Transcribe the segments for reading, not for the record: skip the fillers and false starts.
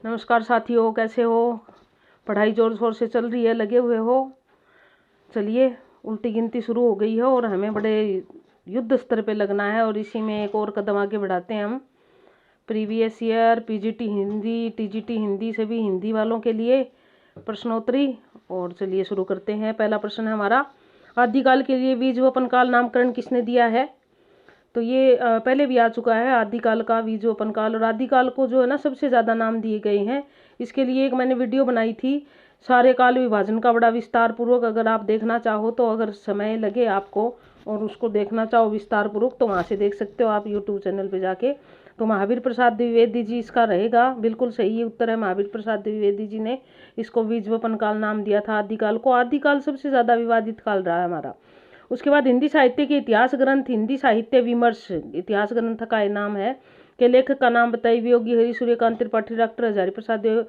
नमस्कार साथियों, कैसे हो? पढ़ाई जोर शोर से चल रही है, लगे हुए हो? चलिए, उल्टी गिनती शुरू हो गई है और हमें बड़े युद्ध स्तर पे लगना है और इसी में एक और कदम आगे बढ़ाते हैं हम। Previous year, PGT Hindi, TGT Hindi, सभी हिंदी वालों के लिए प्रश्नोत्तरी। और चलिए शुरू करते हैं। पहला प्रश्न है हमारा, आदिकाल के लिए बीजवपन काल नामकरण किसने दिया है? तो ये पहले भी आ चुका है, आदिकाल का बीजोपन काल। और आदिकाल को जो है ना सबसे ज़्यादा नाम दिए गए हैं। इसके लिए एक मैंने वीडियो बनाई थी, सारे काल विभाजन का, बड़ा विस्तार पूर्वक। अगर आप देखना चाहो तो, अगर समय लगे आपको और उसको देखना चाहो विस्तार पूर्वक, तो वहाँ से देख सकते हो आप यूट्यूब चैनल पे जाके। तो महावीर प्रसाद द्विवेदी जी इसका रहेगा, बिल्कुल सही उत्तर है। महावीर प्रसाद द्विवेदी जी ने इसको बीजवपन काल नाम दिया था, आदिकाल को। आदिकाल सबसे ज़्यादा विवादित काल रहा है हमारा। उसके बाद हिंदी साहित्य के इतिहास ग्रंथ, हिंदी साहित्य विमर्श इतिहास ग्रंथ का नाम है। के लेखक का नाम बताइए। वियोगी हरि सूर्यकांत त्रिपाठी, डॉक्टर हजारी प्रसाद देव,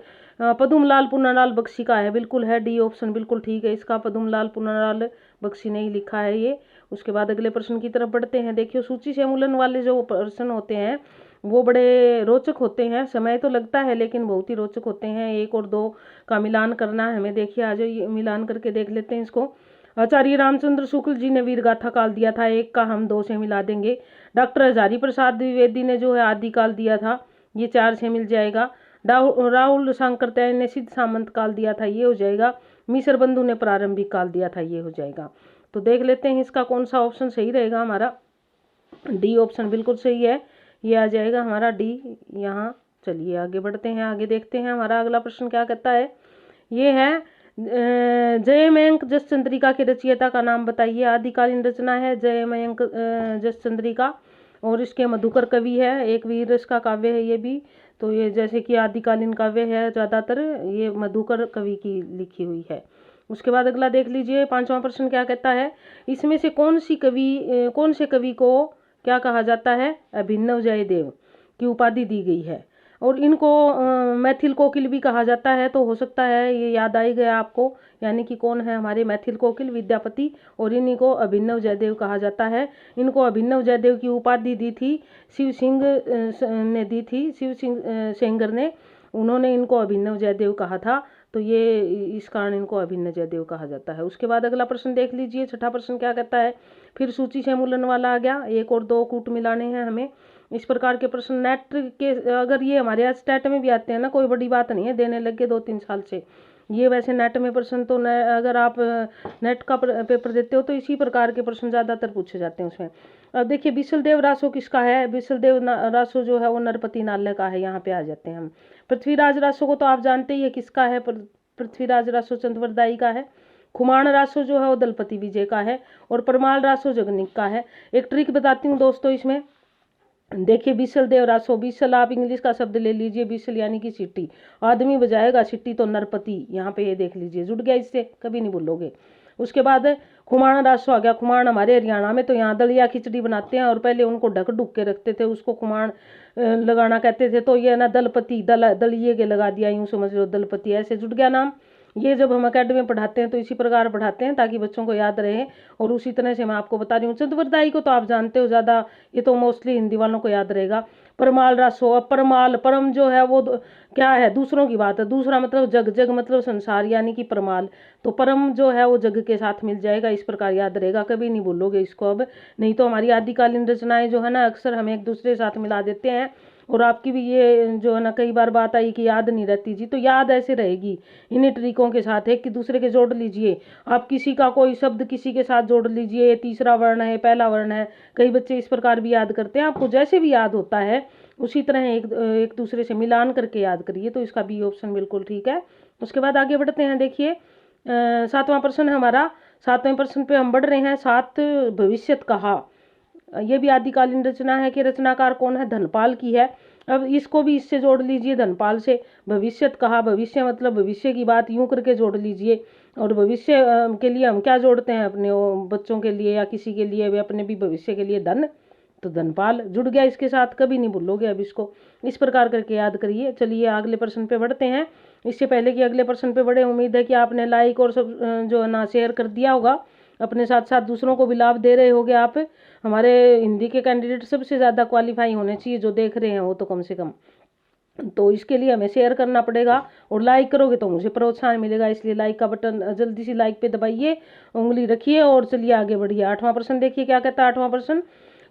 पदुमलाल पुन्नालाल बख्शी का है। बिल्कुल है, डी ऑप्शन बिल्कुल ठीक है इसका, पदुमलाल पुन्नालाल बख्शी ने ही लिखा है ये। उसके बाद अगले प्रश्न की तरफ बढ़ते हैं। देखियो, सूची से मूलन वाले जो प्रश्न होते हैं वो बड़े रोचक होते हैं। समय तो लगता है लेकिन बहुत ही रोचक होते हैं। एक और दो का मिलान करना है हमें। देखिए, आज ये मिलान करके देख लेते हैं इसको। आचार्य रामचंद्र शुक्ल जी ने वीरगाथा काल दिया था, एक का हम 2 से मिला देंगे। डॉक्टर हजारी प्रसाद द्विवेदी ने जो है आदिकाल दिया था, ये 4 से मिल जाएगा। राहुल शंकरतय ने सिद्ध सामंत काल दिया था, ये हो जाएगा। मिश्र बंधु ने प्रारंभिक काल दिया था, ये हो जाएगा। तो देख लेते हैं इसका कौन सा ऑप्शन सही रहेगा हमारा। डी ऑप्शन बिल्कुल सही है, ये आ जाएगा हमारा डी यहाँ। चलिए आगे बढ़ते हैं, आगे देखते हैं हमारा अगला प्रश्न क्या कहता है। ये है, जयमयंक जस चंद्रिका के रचयिता का नाम बताइए। आदिकालीन रचना है जयमयंक जस चंद्रिका, और इसके मधुकर कवि है, एक वीर रस का काव्य है ये भी। तो ये जैसे कि आदिकालीन काव्य है ज़्यादातर, ये मधुकर कवि की लिखी हुई है। उसके बाद अगला देख लीजिए, 5वां प्रश्न क्या कहता है। इसमें से कौन से कवि को क्या कहा जाता है? अभिनव जयदेव की उपाधि दी गई है। और इनको मैथिल कोकिल भी कहा जाता है। तो हो सकता है ये याद आई गया आपको, यानी कि कौन है हमारे मैथिल कोकिल, विद्यापति। और इन्हीं को अभिनव जयदेव कहा जाता है। इनको अभिनव जयदेव की उपाधि दी थी शिव सिंह ने दी थी, शिव सिंह सेंगर ने। उन्होंने इनको अभिनव जयदेव कहा था, तो ये इस कारण इनको अभिनव जयदेव कहा जाता है। उसके बाद अगला प्रश्न देख लीजिए, 6ठा प्रश्न क्या कहता है। फिर सूची से मूलन वाला आ गया, एक और दो कूट मिलाने हैं हमें। इस प्रकार के प्रश्न नेट के, अगर ये हमारे आज स्टेट में भी आते हैं ना, कोई बड़ी बात नहीं है, देने लग गए 2-3 साल से ये। वैसे नेट में प्रश्न तो अगर आप नेट का पेपर देते हो तो इसी प्रकार के प्रश्न ज़्यादातर पूछे जाते हैं उसमें। अब देखिए, बिसलदेव रासो किसका है? बिसलदेव रासो जो है वो नरपति नाल्य का है। यहाँ पे आ जाते हैं हम। पृथ्वीराज रासो को तो आप जानते ही है किसका है, पृथ्वीराज रासो चंद्रवरदाई का है। खुमान रासो जो है वो दलपति विजय का है। और परमाल रासो जगनिक का है। एक ट्रिक बताती हूँ दोस्तों इसमें। देखिए, बिसल देव रासो, बिसल आप इंग्लिश का शब्द ले लीजिए, बिसल यानी कि सिट्टी, आदमी बजाएगा सिट्टी, तो नरपति यहाँ पे ये देख लीजिए, जुड़ गया, इससे कभी नहीं भूलोगे। उसके बाद खुमाण रासो आ गया। खुमाण हमारे हरियाणा में तो यहाँ दलिया खिचड़ी बनाते हैं और पहले उनको ढक ढुक के रखते थे, उसको खुमाण लगाना कहते थे। तो ये ना दलपति, दलिए के लगा दिया, यूँ समझ लो दलपति, ऐसे जुड़ गया नाम। ये जब हम अकेडमी में पढ़ाते हैं तो इसी प्रकार पढ़ाते हैं ताकि बच्चों को याद रहे। और उसी तरह से मैं आपको बता रही हूँ। चंद्रवरदाई को तो आप जानते हो ज़्यादा, ये तो मोस्टली हिंदी वालों को याद रहेगा। परमाल रासो, अब परमाल, परम जो है वो क्या है? दूसरों की बात है। दूसरा मतलब जग, जग मतलब संसार, यानी कि परमाल। तो परम जो है वो जग के साथ मिल जाएगा, इस प्रकार याद रहेगा, कभी नहीं भूलोगे इसको अब। नहीं तो हमारी आदिकालीन रचनाएं जो है ना, अक्सर हम एक दूसरे के साथ मिला देते हैं। और आपकी भी ये जो है ना कई बार बात आई कि याद नहीं रहती जी, तो याद ऐसे रहेगी इन्हीं ट्रिकों के साथ, एक कि दूसरे के जोड़ लीजिए। आप किसी का कोई शब्द किसी के साथ जोड़ लीजिए, ये तीसरा वर्ण है, पहला वर्ण है। कई बच्चे इस प्रकार भी याद करते हैं। आपको जैसे भी याद होता है उसी तरह एक दूसरे से मिलान करके याद करिए। तो इसका बी ऑप्शन बिल्कुल ठीक है। उसके बाद आगे बढ़ते हैं। देखिए, 7वां प्रश्न है हमारा। 7वें प्रश्न पे हम बढ़ रहे हैं। 7 भविष्यत कहा, ये भी आदिकालीन रचना है कि रचनाकार कौन है? धनपाल की है। अब इसको भी इससे जोड़ लीजिए, धनपाल से। भविष्यत कहा, भविष्य मतलब भविष्य की बात, यूं करके जोड़ लीजिए। और भविष्य के लिए हम क्या जोड़ते हैं? अपने बच्चों के लिए या किसी के लिए, वे अपने भी भविष्य के लिए धन, तो धनपाल जुड़ गया इसके साथ, कभी नहीं भूलोगे अब इसको। इस प्रकार करके याद करिए। चलिए अगले प्रश्न पे बढ़ते हैं। इससे पहले कि अगले प्रश्न पे बढ़े, उम्मीद है कि आपने लाइक और सब जो है ना शेयर कर दिया होगा, अपने साथ साथ दूसरों को भी लाभ दे रहे होगे आप। हमारे हिंदी के कैंडिडेट सबसे ज़्यादा क्वालिफाई होने चाहिए, जो देख रहे हैं वो तो कम से कम। तो इसके लिए हमें शेयर करना पड़ेगा और लाइक करोगे तो मुझे प्रोत्साहन मिलेगा, इसलिए लाइक का बटन जल्दी से लाइक पे दबाइए, उंगली रखिए और चलिए आगे बढ़िए। 8वां प्रश्न देखिए क्या कहता है। 8वां प्रश्न,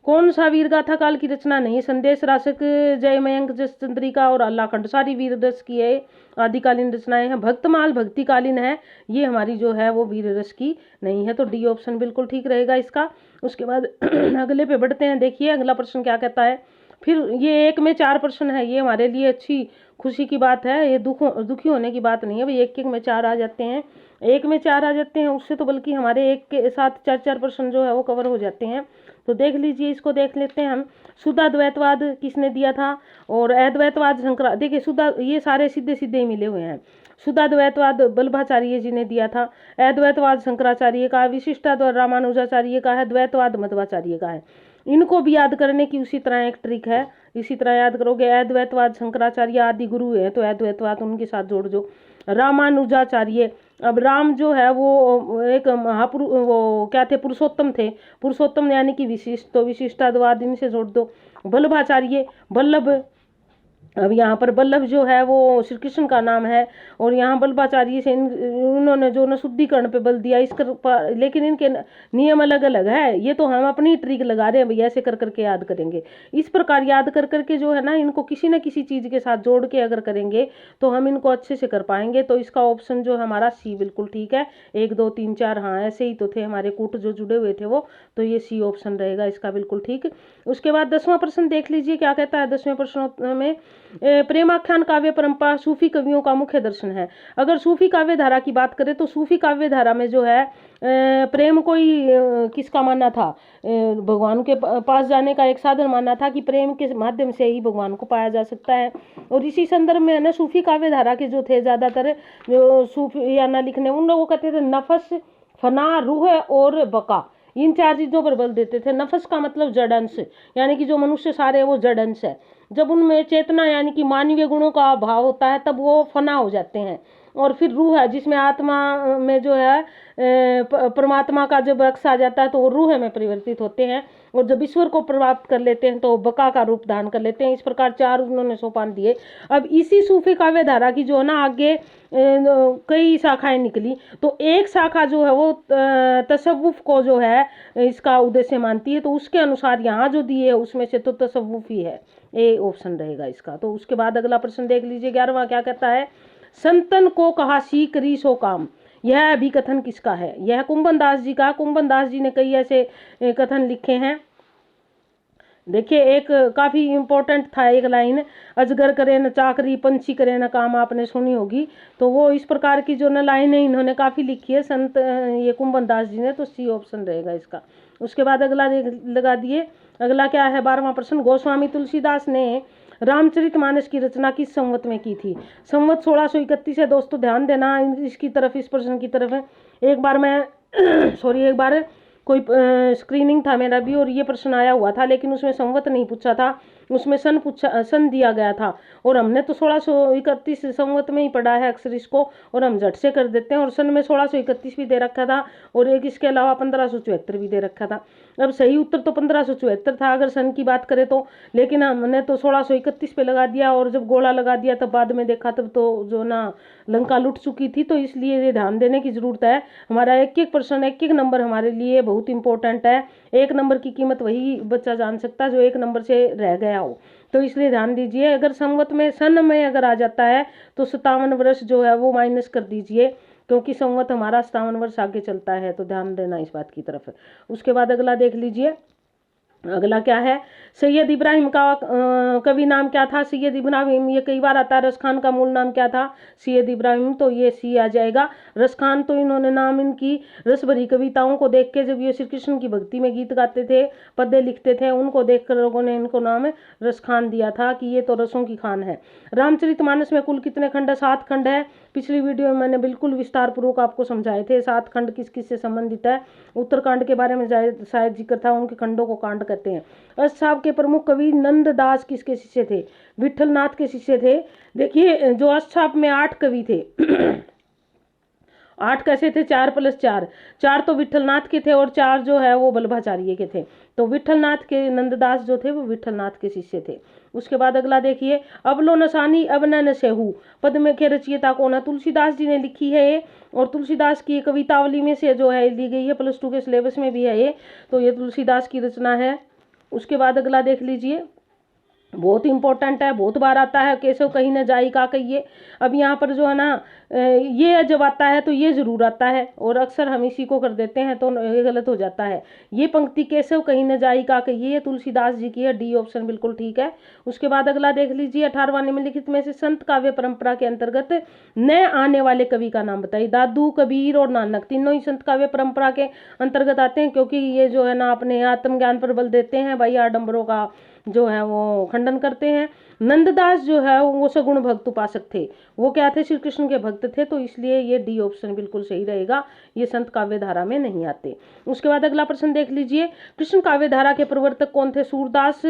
कौन सा वीर गाथा काल की रचना नहीं? संदेश राशक, जय मयंक, जस चंद्रिका और अल्लाखंड सारी वीर रस की है, आदिकालीन रचनाएं हैं। भक्तमाल भक्तिकालीन है, ये हमारी जो है वो वीर रस की नहीं है, तो डी ऑप्शन बिल्कुल ठीक रहेगा इसका। उसके बाद अगले पे बढ़ते हैं, देखिए अगला प्रश्न क्या कहता है। फिर ये 1 में 4 प्रश्न है, ये हमारे लिए अच्छी खुशी की बात है, ये दुखी होने की बात नहीं है भाई। 1 में 4 आ जाते हैं, 1 में 4 आ जाते हैं, उससे तो बल्कि हमारे 1 के साथ 4 प्रश्न जो है वो कवर हो जाते हैं। तो देख लीजिए, इसको देख लेते हैं हम। शुद्ध अद्वैतवाद किसने दिया था? और अद्वैतवाद शंकरा, देखिए शुद्ध, ये सारे सीधे सीधे ही मिले हुए हैं। शुद्ध अद्वैतवाद वल्लभाचार्य जी ने दिया था, अद्वैतवाद शंकराचार्य का, विशिष्टाद्वैत रामानुजाचार्य का है, द्वैतवाद मध्वाचार्य का है। इनको भी याद करने की उसी तरह एक ट्रिक है, इसी तरह याद करोगे। अद्वैतवाद शंकराचार्य आदि गुरु है, तो अद्वैतवाद उनके साथ जोड़ दो। रामानुजाचार्य, अब राम जो है वो एक महापुरुष, वो क्या थे? पुरुषोत्तम थे, पुरुषोत्तम यानी कि विशिष्ट, तो विशिष्टाद्वाद इनसे जोड़ दो। वल्लभाचार्य, वल्लभ, अब यहाँ पर वल्लभ जो है वो श्री कृष्ण का नाम है, और यहाँ वल्लभाचार्य से उन्होंने जो न शुद्धिकरण पे बल दिया, लेकिन इनके नियम अलग अलग है। ये तो हम अपनी ट्रिक लगा रहे हैं भैया, ऐसे कर करके याद करेंगे। इस प्रकार याद कर करके जो है ना, इनको किसी न किसी चीज के साथ जोड़ के अगर करेंगे तो हम इनको अच्छे से कर पाएंगे। तो इसका ऑप्शन जो है हमारा सी बिल्कुल ठीक है। 1 2 3 4, हाँ ऐसे ही तो थे हमारे कूट जो जुड़े हुए थे वो, तो ये सी ऑप्शन रहेगा इसका बिल्कुल ठीक। उसके बाद 10वां प्रश्न देख लीजिए क्या कहता है। 10वें प्रश्न में, प्रेमाख्यान काव्य परंपरा सूफी कवियों का मुख्य दर्शन है। अगर सूफी काव्य धारा की बात करें तो सूफी काव्य धारा में जो है प्रेम को ही किसका माना था? भगवान के पास जाने का एक साधन माना था, कि प्रेम के माध्यम से ही भगवान को पाया जा सकता है। और इसी संदर्भ में ना सूफी काव्य धारा के जो थे ज्यादातर जो सूफियाना लिखने, उन लोगों को कहते थे नफस, फना, रूह और बका, इन 4 चीजों पर बल देते थे। नफस का मतलब जड़ अंश, यानी कि जो मनुष्य सारे वो जड़ अंश है। जब उनमें चेतना यानी कि मानवीय गुणों का अभाव होता है तब वो फना हो जाते हैं। और फिर रूह है, जिसमें आत्मा में जो है परमात्मा का जब अक्स आ जाता है तो वो रूह में परिवर्तित होते हैं, और जब ईश्वर को प्राप्त कर लेते हैं तो बका का रूप धारण कर लेते हैं। इस प्रकार 4 उन्होंने सोपान दिए। अब इसी सूफी काव्य धारा की जो है ना आगे कई शाखाएं निकली, तो एक शाखा जो है वो तसव्वुफ को जो है इसका उद्देश्य मानती है, तो उसके अनुसार यहाँ जो दिए है उसमें से तो तसव्वुफ ही है, ए ऑप्शन रहेगा इसका। तो उसके बाद अगला प्रश्न देख लीजिए 11वां क्या कहता है। संतन को कहा सीख री सो काम, यह अभिकथन किसका है? यह कुंभन दास जी का। कुंभन दास जी ने कई ऐसे कथन लिखे हैं। देखिए एक काफी इंपॉर्टेंट था एक लाइन, अजगर करे न चाकरी, पंछी करे न काम, आपने सुनी होगी। तो वो इस प्रकार की जो न लाइनें इन्होंने काफी लिखी है संत ये कुंभन दास जी ने, तो सी ऑप्शन रहेगा इसका। उसके बाद अगला लगा दिए, अगला क्या है 12वां प्रश्न। गोस्वामी तुलसीदास ने रामचरितमानस की रचना किस संवत में की थी? संवत 1631 है दोस्तों, ध्यान देना इसकी तरफ, इस प्रश्न की तरफ। एक बार मैं एक बार कोई स्क्रीनिंग था मेरा भी और ये प्रश्न आया हुआ था, लेकिन उसमें संवत नहीं पूछा था, उसमें सन दिया गया था, और हमने तो 1631 संवत में ही पढ़ा है अक्सर इसको, और हम झट से कर देते हैं। और सन में 1631 भी दे रखा था, और एक इसके अलावा 1574 भी दे रखा था। अब सही उत्तर तो 1574 था अगर सन की बात करें तो, लेकिन हमने तो 1631 पे लगा दिया, और जब गोला लगा दिया तब बाद में देखा तब तो जो ना लंका लुट चुकी थी। तो इसलिए ये ध्यान देने की जरूरत है। हमारा एक एक प्रश्न, एक एक नंबर हमारे लिए बहुत इंपॉर्टेंट है। 1 नंबर की कीमत वही बच्चा जान सकता है जो 1 नंबर से रह गया हो, तो इसलिए ध्यान दीजिए। अगर संवत में सन में अगर आ जाता है तो 57 वर्ष जो है वो माइनस कर दीजिए, क्योंकि संवत हमारा 57 वर्ष आगे चलता है, तो ध्यान देना इस बात की तरफ। उसके बाद अगला देख लीजिए, अगला क्या है। सैयद इब्राहिम का कवि नाम क्या था? सैयद इब्राहिम, ये कई बार आता है। रसखान का मूल नाम क्या था? सैयद इब्राहिम, तो ये सी आ जाएगा। रसखान तो इन्होंने नाम इनकी रस भरी कविताओं को देख के, जब ये श्री कृष्ण की भक्ति में गीत गाते थे, पद्य लिखते थे, उनको देखकर लोगों ने इनको नाम रसखान दिया था कि ये तो रसों की खान है। रामचरितमानस में कुल कितने खंड है? 7 खंड है। पिछली वीडियो में मैंने बिल्कुल विस्तार पूर्वक आपको समझाए थे 7 खंड किस किस से संबंधित है। उत्तरकांड के बारे में शायद जिक्र था, उनके खंडों को कांड कहते हैं। अष्ट साहब के प्रमुख कवि नंददास किसके शिष्य थे? विठलनाथ के शिष्य थे। देखिए जो अष्ट साहब में 8 कवि थे 8 कैसे थे? 4 + 4, 4 तो विठलनाथ के थे और 4 जो है वो वल्लभाचार्य के थे। तो विठलनाथ के नंददास जो थे वो विठलनाथ के शिष्य थे। उसके बाद अगला देखिए, अवलो नसानी अब न सेहू पद में के रचयिता कौन है? तुलसीदास जी ने लिखी है ये, और तुलसीदास की कवितावली में से जो है ली गई है, +2 के सिलेबस में भी है ये, तो ये तुलसीदास की रचना है। उसके बाद अगला देख लीजिए, बहुत इंपॉर्टेंट है, बहुत बार आता है, केशव कहीं न जाई का कहिए। अब यहाँ पर जो है ना ये जब आता है तो ये जरूर आता है, और अक्सर हम इसी को कर देते हैं तो ये गलत हो जाता है। ये पंक्ति केशव कहीं न जाई का कहिए तुलसीदास जी की है, डी ऑप्शन बिल्कुल ठीक है। उसके बाद अगला देख लीजिए, 18वां निम्नलिखित में से संत काव्य परंपरा के अंतर्गत नए आने वाले कवि का नाम बताइए। दादू, कबीर और नानक तीनों ही संत काव्य परंपरा के अंतर्गत आते हैं, क्योंकि ये जो है ना अपने आत्मज्ञान पर बल देते हैं, भाई आडंबरों का जो है वो खंडन करते हैं। नंददास जो है वो सगुण भक्त उपासक थे, वो क्या थे? श्री कृष्ण के भक्त थे, तो इसलिए ये डी ऑप्शन बिल्कुल सही रहेगा, ये संत काव्य धारा में नहीं आते। उसके बाद अगला प्रश्न देख लीजिए, कृष्ण काव्य धारा के प्रवर्तक कौन थे? सूरदास,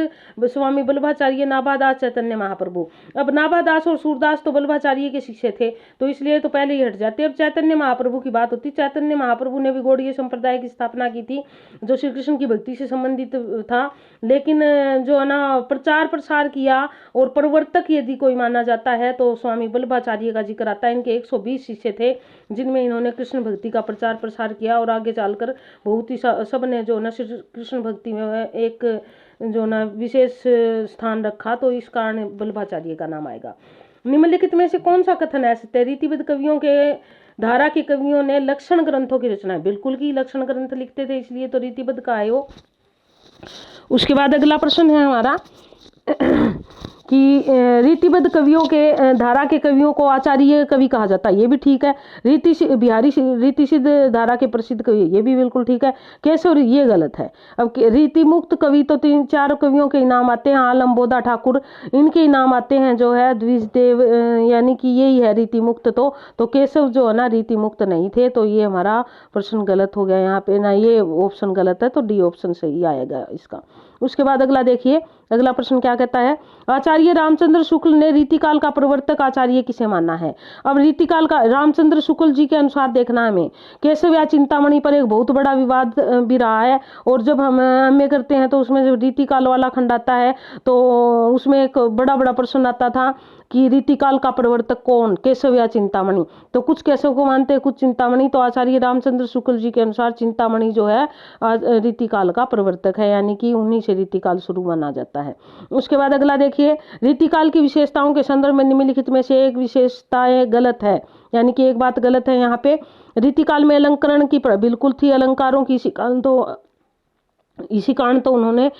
स्वामी वल्लभाचार्य, नाभादास, चैतन्य महाप्रभु। अब नाभादास और सूरदास तो वल्लभाचार्य के शिष्य थे, तो इसलिए तो पहले ही हट जाते। अब चैतन्य महाप्रभु की बात होती, चैतन्य महाप्रभु ने भी गौड़ीय संप्रदाय की स्थापना की थी, जो श्री कृष्ण की भक्ति से संबंधित था, लेकिन जो है ना प्रचार प्रसार किया, और प्रवर्तक यदि कोई माना जाता है तो स्वामी वल्लभाचार्य का जिक्र आता है। इनके 120 शिष्य थे, जिनमें इन्होंने कृष्ण भक्ति का प्रचार प्रसार किया, और आगे चलकर बहुत ही सब ने जो ना कृष्ण भक्ति में एक जो ना विशेष स्थान रखा, तो इस कारण वल्लभाचार्य का नाम आएगा। निम्नलिखित में से कौन सा कथन है सत्य? रीतिबद्ध कवियों के धारा के कवियों ने लक्षण ग्रंथों की रचना है, बिल्कुल की लक्षण ग्रंथ लिखते थे, इसलिए तो रीतिबद्ध का है वो। उसके बाद अगला प्रश्न है हमारा कि रीतिबद्ध कवियों के धारा के कवियों को आचार्य कवि कहा जाता है, ये भी ठीक है। बिहारी रीति सिद्ध धारा के प्रसिद्ध कवि, ये भी बिल्कुल ठीक है। केशव, ये गलत है। अब रीति मुक्त कवि तो 3-4 कवियों के इनाम आते हैं, आलम, बोधा, ठाकुर, इनके इनाम आते हैं जो है द्विजदेव, यानी कि यही है रीति मुक्त। तो केशव जो है ना रीति मुक्त नहीं थे, तो ये हमारा प्रश्न गलत हो गया यहाँ पे ना, ये ऑप्शन गलत है, तो डी ऑप्शन सही आएगा इसका। उसके बाद अगला देखिए, अगला प्रश्न क्या कहता है? आचार्य रामचंद्र शुक्ल ने रीतिकाल का प्रवर्तक आचार्य किसे माना है? अब रीतिकाल का रामचंद्र शुक्ल जी के अनुसार देखना हमें, केशव या चिंतामणि पर एक बहुत बड़ा विवाद भी रहा है, और जब हम एमए करते हैं तो उसमें जब रीतिकाल वाला खंड आता है तो उसमें एक बड़ा बड़ा प्रश्न आता था कि रीतिकाल का प्रवर्तक कौन, केशव या चिंतामणि? तो कुछ केशव को मानते हैं, कुछ चिंतामणि। तो आचार्य रामचंद्र शुक्ल जी के अनुसार चिंतामणि जो है रीतिकाल का प्रवर्तक है, यानी कि उन्हीं से रीतिकाल शुरू माना जाता है। उसके बाद अगला देखिए, रीतिकाल की विशेषताओं के संदर्भ में निम्नलिखित में से एक विशेषताएं गलत है, यानी कि एक बात गलत है यहाँ पे। रीतिकाल में अलंकरण की बिल्कुल थी, अलंकारों की इसी कारण तो उन्होंने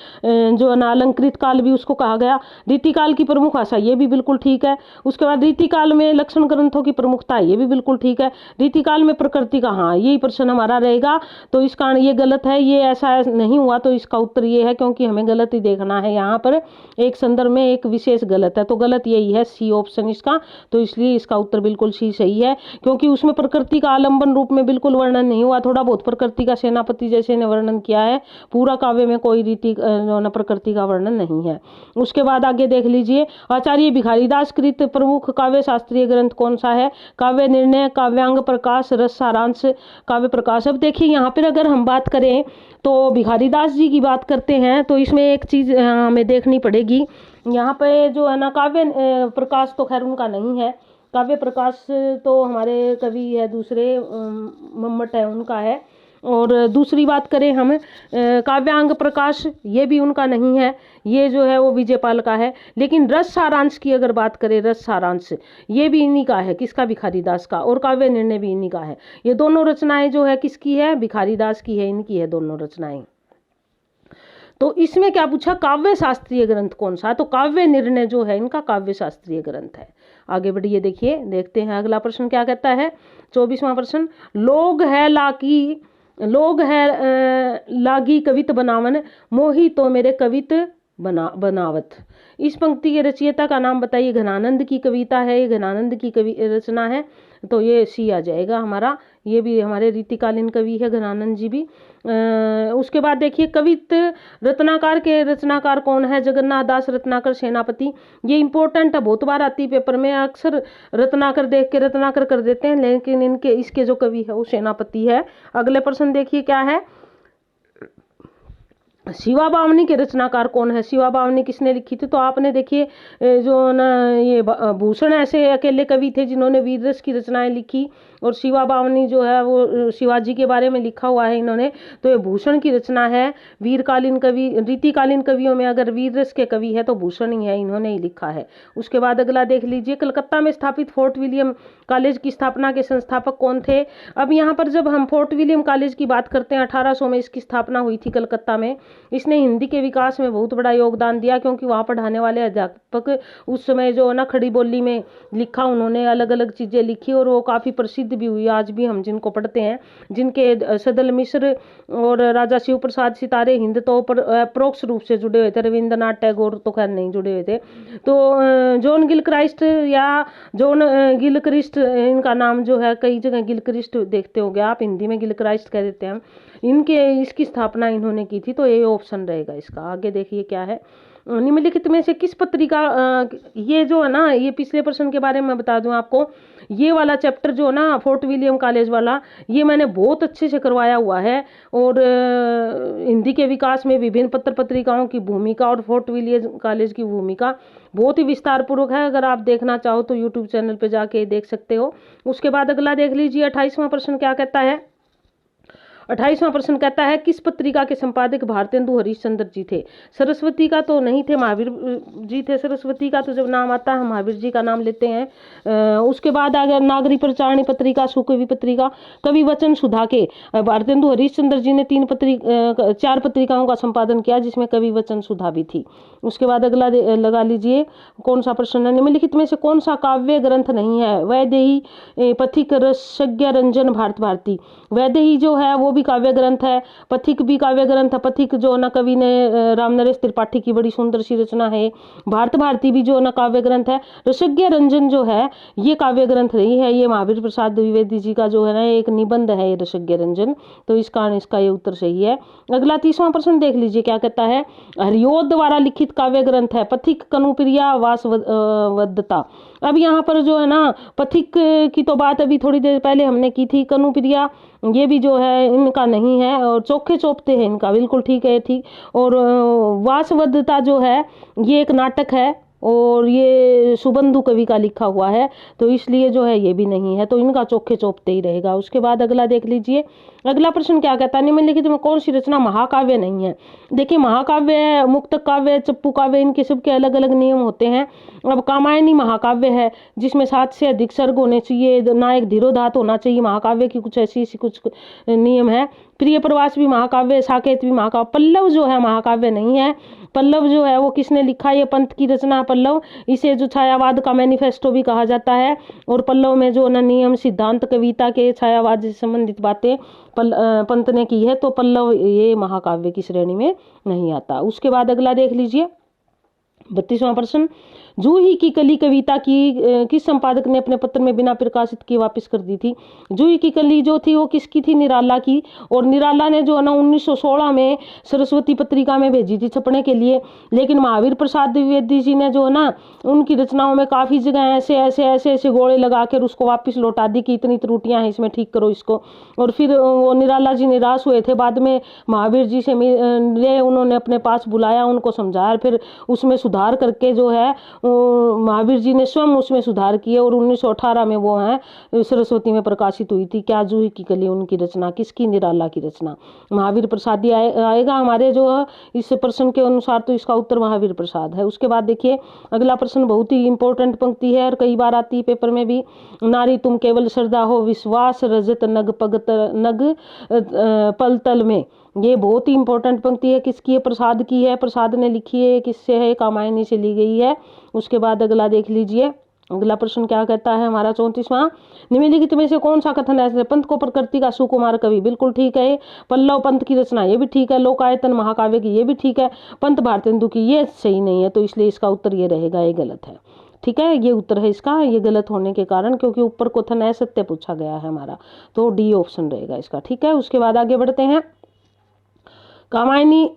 जो अनालंकृत काल भी उसको कहा गया। रीतिकाल की प्रमुख भाषा, ये भी बिल्कुल ठीक है। उसके बाद रीतिकाल में लक्षण ग्रंथों की प्रमुखता, ये भी बिल्कुल ठीक है। रीतिकाल में प्रकृति का, हाँ यही प्रश्न हमारा रहेगा, तो इस कारण ये गलत है, ये ऐसा नहीं हुआ, तो इसका उत्तर ये है, क्योंकि हमें गलत ही देखना है यहाँ पर, एक संदर्भ में एक विशेष गलत है, तो गलत यही है, सी ऑप्शन इसका। तो इसलिए इसका उत्तर बिल्कुल सी सही है, क्योंकि उसमें प्रकृति का आलम्बन रूप में बिल्कुल वर्णन नहीं हुआ, थोड़ा बहुत प्रकृति का सेनापति जैसे ने वर्णन किया है, पूरा काव्य में कोई रीति प्रकृति का वर्णन नहीं है। उसके बाद आगे देख लीजिए, आचार्य भिखारीदास कृत प्रमुख काव्य शास्त्रीय ग्रंथ कौन सा है? काव्य निर्णय, काव्यांग प्रकाश, रस सारांश, काव्य प्रकाश। अब देखिए यहाँ पर अगर हम बात करें तो भिखारीदास जी की बात करते हैं, तो इसमें एक चीज हमें देखनी पड़ेगी, यहाँ पे जो है ना काव्य प्रकाश तो खैर उनका नहीं है, काव्य प्रकाश तो हमारे कवि है दूसरे मम्मट है, उनका है। और दूसरी बात करें हम काव्यांग प्रकाश, ये भी उनका नहीं है, ये जो है वो विजयपाल का है। लेकिन रस सारांश की अगर बात करें, रस सारांश ये भी इन्हीं का है, किसका? भिखारीदास का। और काव्य निर्णय भी इन्हीं का है। ये दोनों रचनाएं जो है किसकी है? भिखारीदास की है, इनकी है दोनों रचनाएं। तो इसमें क्या पूछा? काव्य शास्त्रीय ग्रंथ कौन सा? तो काव्य निर्णय जो है इनका काव्य शास्त्रीय ग्रंथ है। आगे बढ़िए, देखिए देखते हैं अगला प्रश्न क्या कहता है। 24वां प्रश्न, लोग है लागी कवित बनावन, मोही तो मेरे कवित बनावत। इस पंक्ति के रचयिता का नाम बताइए। घनानंद की कविता है, ये घनानंद की कवि रचना है, तो ये सी आ जाएगा हमारा। ये भी हमारे रीतिकालीन कवि है घनानंद जी भी। उसके बाद देखिए कवित्त रत्नाकर के रचनाकार कौन है? जगन्नाथ दास रत्नाकर सेनापति। ये इंपॉर्टेंट है, बहुत बार आती है पेपर में। अक्सर रत्नाकर देख के रत्नाकर कर देते हैं, लेकिन इनके इसके जो कवि है वो सेनापति है। अगले प्रश्न देखिए क्या है। शिवा बावनी के रचनाकार कौन है? शिवा बावनी किसने लिखी थी? तो आपने देखिए जो ना ये भूषण ऐसे अकेले कवि थे जिन्होंने वीर रस की रचनाएं लिखी, और शिवा बावनी जो है वो शिवाजी के बारे में लिखा हुआ है इन्होंने। तो ये भूषण की रचना है। वीरकालीन कवि, रीतिकालीन कवियों में अगर वीर रस के कवि है तो भूषण ही है, इन्होंने ही लिखा है। उसके बाद अगला देख लीजिए। कलकत्ता में स्थापित फोर्ट विलियम कॉलेज की स्थापना के संस्थापक कौन थे? अब यहाँ पर जब हम फोर्ट विलियम कॉलेज की बात करते हैं, 1800 में इसकी स्थापना हुई थी कलकत्ता में। इसने हिंदी के विकास में बहुत बड़ा योगदान दिया, क्योंकि वहाँ पढ़ाने वाले अध्यापक उस समय जो ना खड़ी बोली में लिखा, उन्होंने अलग अलग चीज़ें लिखी और वो काफ़ी प्रसिद्ध भी हुई। आज भी हम जिनको पढ़ते हैं, जिनके सदल मिश्र और राजा शिव प्रसाद सितारे हिंद तो अप्रोक्ष रूप से जुड़े हुए थे। रविंद्रनाथ टैगोर तो खैर नहीं जुड़े हुए थे। तो जॉन गिलक्राइस्ट या जॉन गिलक्रिस्ट, इनका नाम जो है कई जगह गिलक्रिस्ट देखते होंगे आप, हिंदी में गिलक्राइस्ट कह देते हैं। इसकी स्थापना इन्होंने की थी, तो ये ऑप्शन रहेगा इसका। आगे देखिए क्या है। निम्नलिखित में से किस पत्रिका, ये जो है ना, ये पिछले प्रश्न के बारे में बता दूं आपको, ये वाला चैप्टर जो है ना फोर्ट विलियम कॉलेज वाला, ये मैंने बहुत अच्छे से करवाया हुआ है। और हिंदी के विकास में विभिन्न पत्र पत्रिकाओं की भूमिका और फोर्ट विलियम कॉलेज की भूमिका बहुत ही विस्तार पूर्वक है। अगर आप देखना चाहो तो यूट्यूब चैनल पे जाके देख सकते हो। उसके बाद अगला देख लीजिए। 28वां प्रश्न क्या कहता है? 28वां प्रश्न कहता है किस पत्रिका के संपादक भारतेंदु हरिश्चंद्र जी थे? सरस्वती का तो नहीं थे, महावीर जी थे। सरस्वती का तो जब नाम आता है महावीर जी का नाम लेते हैं। उसके बाद आ गया नागरी प्रचारणी पत्रिका, सुकवि पत्रिका। कवि वचन सुधा के भारतेंदु हरिश्चंद्र जी ने 4 पत्रिकाओं का संपादन किया, जिसमें कवि वचन सुधा भी थी। उसके बाद अगला लगा लीजिए कौन सा प्रश्न है। निम्नलिखित में से कौन सा काव्य ग्रंथ नहीं है? वैदेही, पथिक, रसज्ञ रंजन, भारत भारती। वैदेही जो है वो भी काव्य ग्रंथ है, पथिक भी काव्य ग्रंथ है। पथिक जो ना कवि ने राम नरेश त्रिपाठी की बड़ी सुंदर सी रचना है। भारत भारती भी जो ना काव्य ग्रंथ है। रसज्ञ रंजन जो है ये काव्य ग्रंथ नहीं है, ये महावीर प्रसाद द्विवेदी जी का जो है ना एक निबंध है ये रसज्ञ रंजन। तो इसका ये उत्तर सही है। अगला 30वां प्रश्न देख लीजिए क्या कहता है। हरिओद द्वारा लिखित काव्य ग्रंथ है पथिक, कनुप्रिया, वासवदत्ता। अब यहाँ पर जो है ना पथिक की तो बात अभी थोड़ी देर पहले हमने की थी। कनुप्रिया ये भी जो है इनका नहीं है, और चोखे चोपते हैं इनका, बिल्कुल ठीक है, ठीक। और वासवदत्ता जो है ये एक नाटक है, और ये सुबंधु कवि का लिखा हुआ है, तो इसलिए जो है ये भी नहीं है, तो इनका चोखे चोपते ही रहेगा। उसके बाद अगला देख लीजिए। अगला प्रश्न क्या कहता है। निम्नलिखित में कौन सी रचना महाकाव्य नहीं है? देखिए महाकाव्य, मुक्तक काव्य, चप्पू काव्य, इनके सबके अलग अलग नियम होते हैं। अब कामायनी महाकाव्य है जिसमें 7 से अधिक सर्ग होने चाहिए, नायक धीरोदात होना चाहिए। महाकाव्य की कुछ ऐसी कुछ नियम है। प्रिय प्रवास भी महाकाव्य, साकेत भी महाकाव्य। पल्लव जो है महाकाव्य नहीं है। पल्लव जो है वो किसने लिखा? ये पंत की रचना पल्लव। इसे जो छायावाद का मैनिफेस्टो भी कहा जाता है। और पल्लव में जो न नियम, सिद्धांत, कविता के छायावाद से संबंधित बातें पंत ने की है, तो पल्लव ये महाकाव्य की श्रेणी में नहीं आता। उसके बाद अगला देख लीजिए 32वां प्रश्न। जूही की कली कविता की किस संपादक ने अपने पत्र में बिना प्रकाशित किए वापस कर दी थी? जूही की कली जो थी वो किसकी थी? निराला की। और निराला ने जो है ना 1916 में सरस्वती पत्रिका में भेजी थी छपने के लिए, लेकिन महावीर प्रसाद द्विवेदी जी ने जो है ना उनकी रचनाओं में काफ़ी जगह ऐसे गोले लगा कर उसको वापस लौटा दी कि इतनी त्रुटियां हैं इसमें, ठीक करो इसको। और फिर वो निराला जी निराश हुए थे। बाद में महावीर जी से मिले, उन्होंने अपने पास बुलाया, उनको समझाया, फिर उसमें सुधार करके जो है महावीर जी ने स्वयं उसमें सुधार किए, और 1918 में वो है सरस्वती में प्रकाशित हुई थी। क्या जूही की कली उनकी रचना? किसकी? निराला की रचना। महावीर प्रसाद आएगा हमारे जो इस प्रश्न के अनुसार, तो इसका उत्तर महावीर प्रसाद है। उसके बाद देखिए अगला प्रश्न बहुत ही इंपॉर्टेंट पंक्ति है और कई बार आती है पेपर में भी। नारी तुम केवल श्रद्धा हो, विश्वास रजत नग पगत नग पलतल में। ये बहुत ही इंपॉर्टेंट पंक्ति है। किसकी है? प्रसाद की है। प्रसाद ने लिखी है। किससे है? कामायनी से ली गई है। उसके बाद अगला देख लीजिए अगला प्रश्न क्या कहता है हमारा 34वां, निम्नलिखित में से कौन सा कथन है? पंत को प्रकृति का सुकुमार कवि, बिल्कुल ठीक है। पल्लव पंत की रचना, ये भी ठीक है। लोकायतन महाकाव्य की, ये भी ठीक है। पंत भारतेंदु की, ये सही नहीं है, तो इसलिए इसका उत्तर ये रहेगा, ये गलत है। ठीक है, ये उत्तर है इसका, ये गलत होने के कारण, क्योंकि ऊपर कथन असत्य पूछा गया है हमारा, तो डी ऑप्शन रहेगा इसका। ठीक है, उसके बाद आगे बढ़ते हैं। कामायनी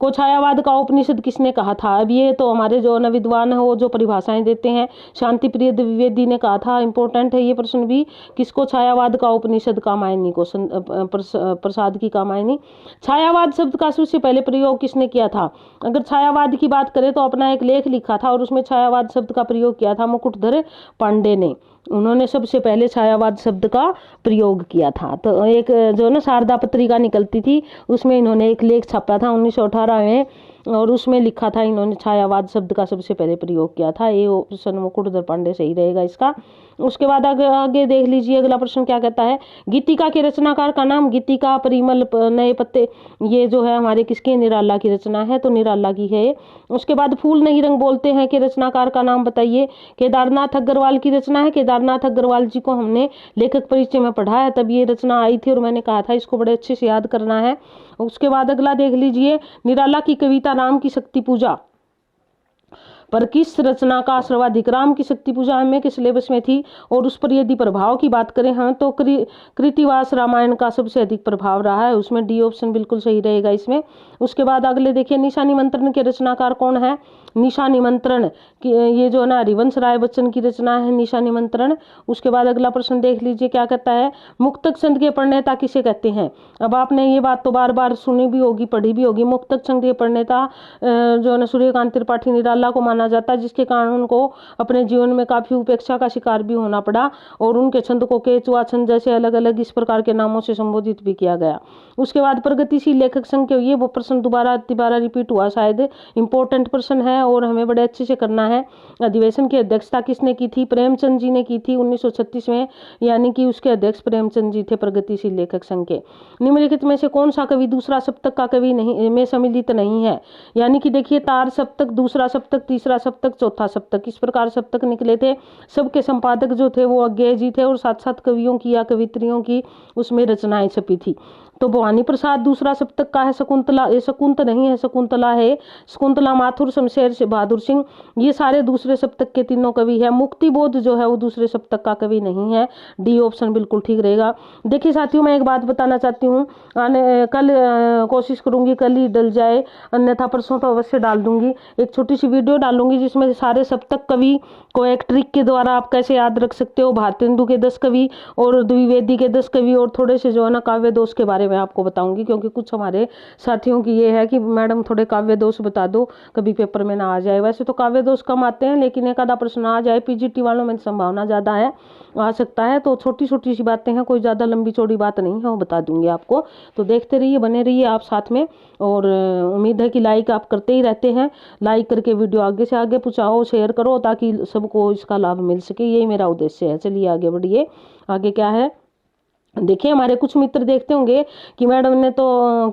को छायावाद का उपनिषद किसने कहा था? अब ये तो हमारे जो न विद्वान है वो जो परिभाषाएं देते हैं, शांति प्रिय द्विवेदी ने कहा था। इंपॉर्टेंट है ये प्रश्न भी, किसको छायावाद का उपनिषद? कामायनी को, प्रसाद की कामायनी। छायावाद शब्द का सबसे पहले प्रयोग किसने किया था? अगर छायावाद की बात करें तो अपना एक लेख लिखा था और उसमें छायावाद शब्द का प्रयोग किया था मुकुटधर पांडे ने। उन्होंने सबसे पहले छायावाद शब्द का प्रयोग किया था। तो एक जो ना शारदा पत्रिका निकलती थी, उसमें इन्होंने एक लेख छापा था 1918 में, और उसमें लिखा था इन्होंने छायावाद शब्द का सबसे पहले प्रयोग किया था। ये ऑप्शन मुकुटधर पांडे सही रहेगा इसका। उसके बाद आगे देख लीजिए, अगला प्रश्न क्या कहता है? गीतिका के रचनाकार का नाम? गीतिका, परिमल, नए पत्ते, ये जो है हमारे किसके? निराला की रचना है, तो निराला की है। उसके बाद फूल नहीं रंग बोलते हैं के रचनाकार का नाम बताइए। केदारनाथ अग्रवाल की रचना है। केदारनाथ अग्रवाल जी को हमने लेखक परिचय में पढ़ा है, तब ये रचना आई थी और मैंने कहा था इसको बड़े अच्छे से याद करना है। उसके बाद अगला देख लीजिए, निराला की कविता राम की शक्ति पूजा पर किस रचना का सर्वाधिक? राम की शक्ति पूजा में के सिलेबस में थी, और उस पर यदि प्रभाव की बात करें हम तो कृतिवास रामायण का सबसे अधिक प्रभाव रहा है, उसमें डी ऑप्शन बिल्कुल सही रहेगा इसमें। उसके बाद अगले देखिए, निशा निमंत्रण के रचनाकार कौन है? निशा निमंत्रण की, ये जो है ना हरिवंश राय बच्चन की रचना है निशा निमंत्रण। उसके बाद अगला प्रश्न देख लीजिए क्या कहता है? मुक्तक छंद के प्रणेता किसे कहते हैं? अब आपने ये बात तो बार बार सुनी भी होगी, पढ़ी भी होगी। मुक्तक छंद के प्रणेता जो है ना सूर्यकांत त्रिपाठी निराला को माना जाता है, जिसके कारण उनको अपने जीवन में काफी उपेक्षा का शिकार भी होना पड़ा, और उनके छंद को केचुआ छंद जैसे अलग अलग इस प्रकार के नामों से संबोधित भी किया गया। उसके बाद प्रगतिशील लेखक संघ के, ये वो प्रश्न दोबारा रिपीट हुआ, शायद इंपॉर्टेंट प्रश्न है और हमें बड़े अच्छे से करना है। अधिवेशन की अध्यक्षता किसने की थी? प्रेमचंद जी ने की थी 1936 में, यानी कि उसके अध्यक्ष प्रेमचंद जी थे प्रगतिशील लेखक संघ के। निम्नलिखित में से कौन सा कवि दूसरा सप्तक का कवि नहीं में सम्मिलित नहीं है? यानी कि देखिए, तार सप्तक, दूसरा सप्तक, तीसरा सप्तक, चौथा सप्तक, इस प्रकार सप्तक निकले थे। सबके संपादक जो थे वो अज्ञेय जी थे, और साथ साथ कवियों की या कवित्रियों की उसमें रचनाएं छपी थी। तो भवानी प्रसाद दूसरा सप्तक का है। शकुंतला, ये शकुंत नहीं है, शकुंतला है। शकुंतला माथुर, शमशेर बहादुर सिंह, ये सारे दूसरे सप्तक के तीनों कवि है। मुक्तिबोध जो है वो दूसरे सप्तक का कवि नहीं है, डी ऑप्शन बिल्कुल ठीक रहेगा। देखिए साथियों, मैं एक बात बताना चाहती हूँ, कल कोशिश करूंगी कल ही डल जाए, अन्यथा परसों तो अवश्य डाल दूंगी। एक छोटी सी वीडियो डालूंगी जिसमें सारे सप्तक कवि को एक ट्रिक के द्वारा आप कैसे याद रख सकते हो। भारतेंदु के 10 कवि और द्विवेदी के 10 कवि, और थोड़े से जो है ना काव्य दोष के बारे में आपको बताऊंगी, क्योंकि कुछ हमारे साथियों की ये है कि मैडम थोड़े काव्य दोष बता दो, कभी पेपर में ना आ जाए। वैसे तो काव्य दोष कम आते हैं, लेकिन एक आधा प्रश्न आ जाए, पीजीटी वालों में संभावना ज्यादा है, आ सकता है। तो छोटी छोटी सी बातें हैं, कोई ज्यादा लंबी चौड़ी बात नहीं है, वो बता दूंगी आपको। तो देखते रहिए, बने रहिए आप साथ में, और उम्मीद है कि लाइक आप करते ही रहते हैं। लाइक करके वीडियो आगे से आगे पहुंचाओ, शेयर करो, ताकि सबको इसका लाभ मिल सके, यही मेरा उद्देश्य है। चलिए आगे बढ़िए। आगे क्या है देखिए, हमारे कुछ मित्र देखते होंगे कि मैडम ने तो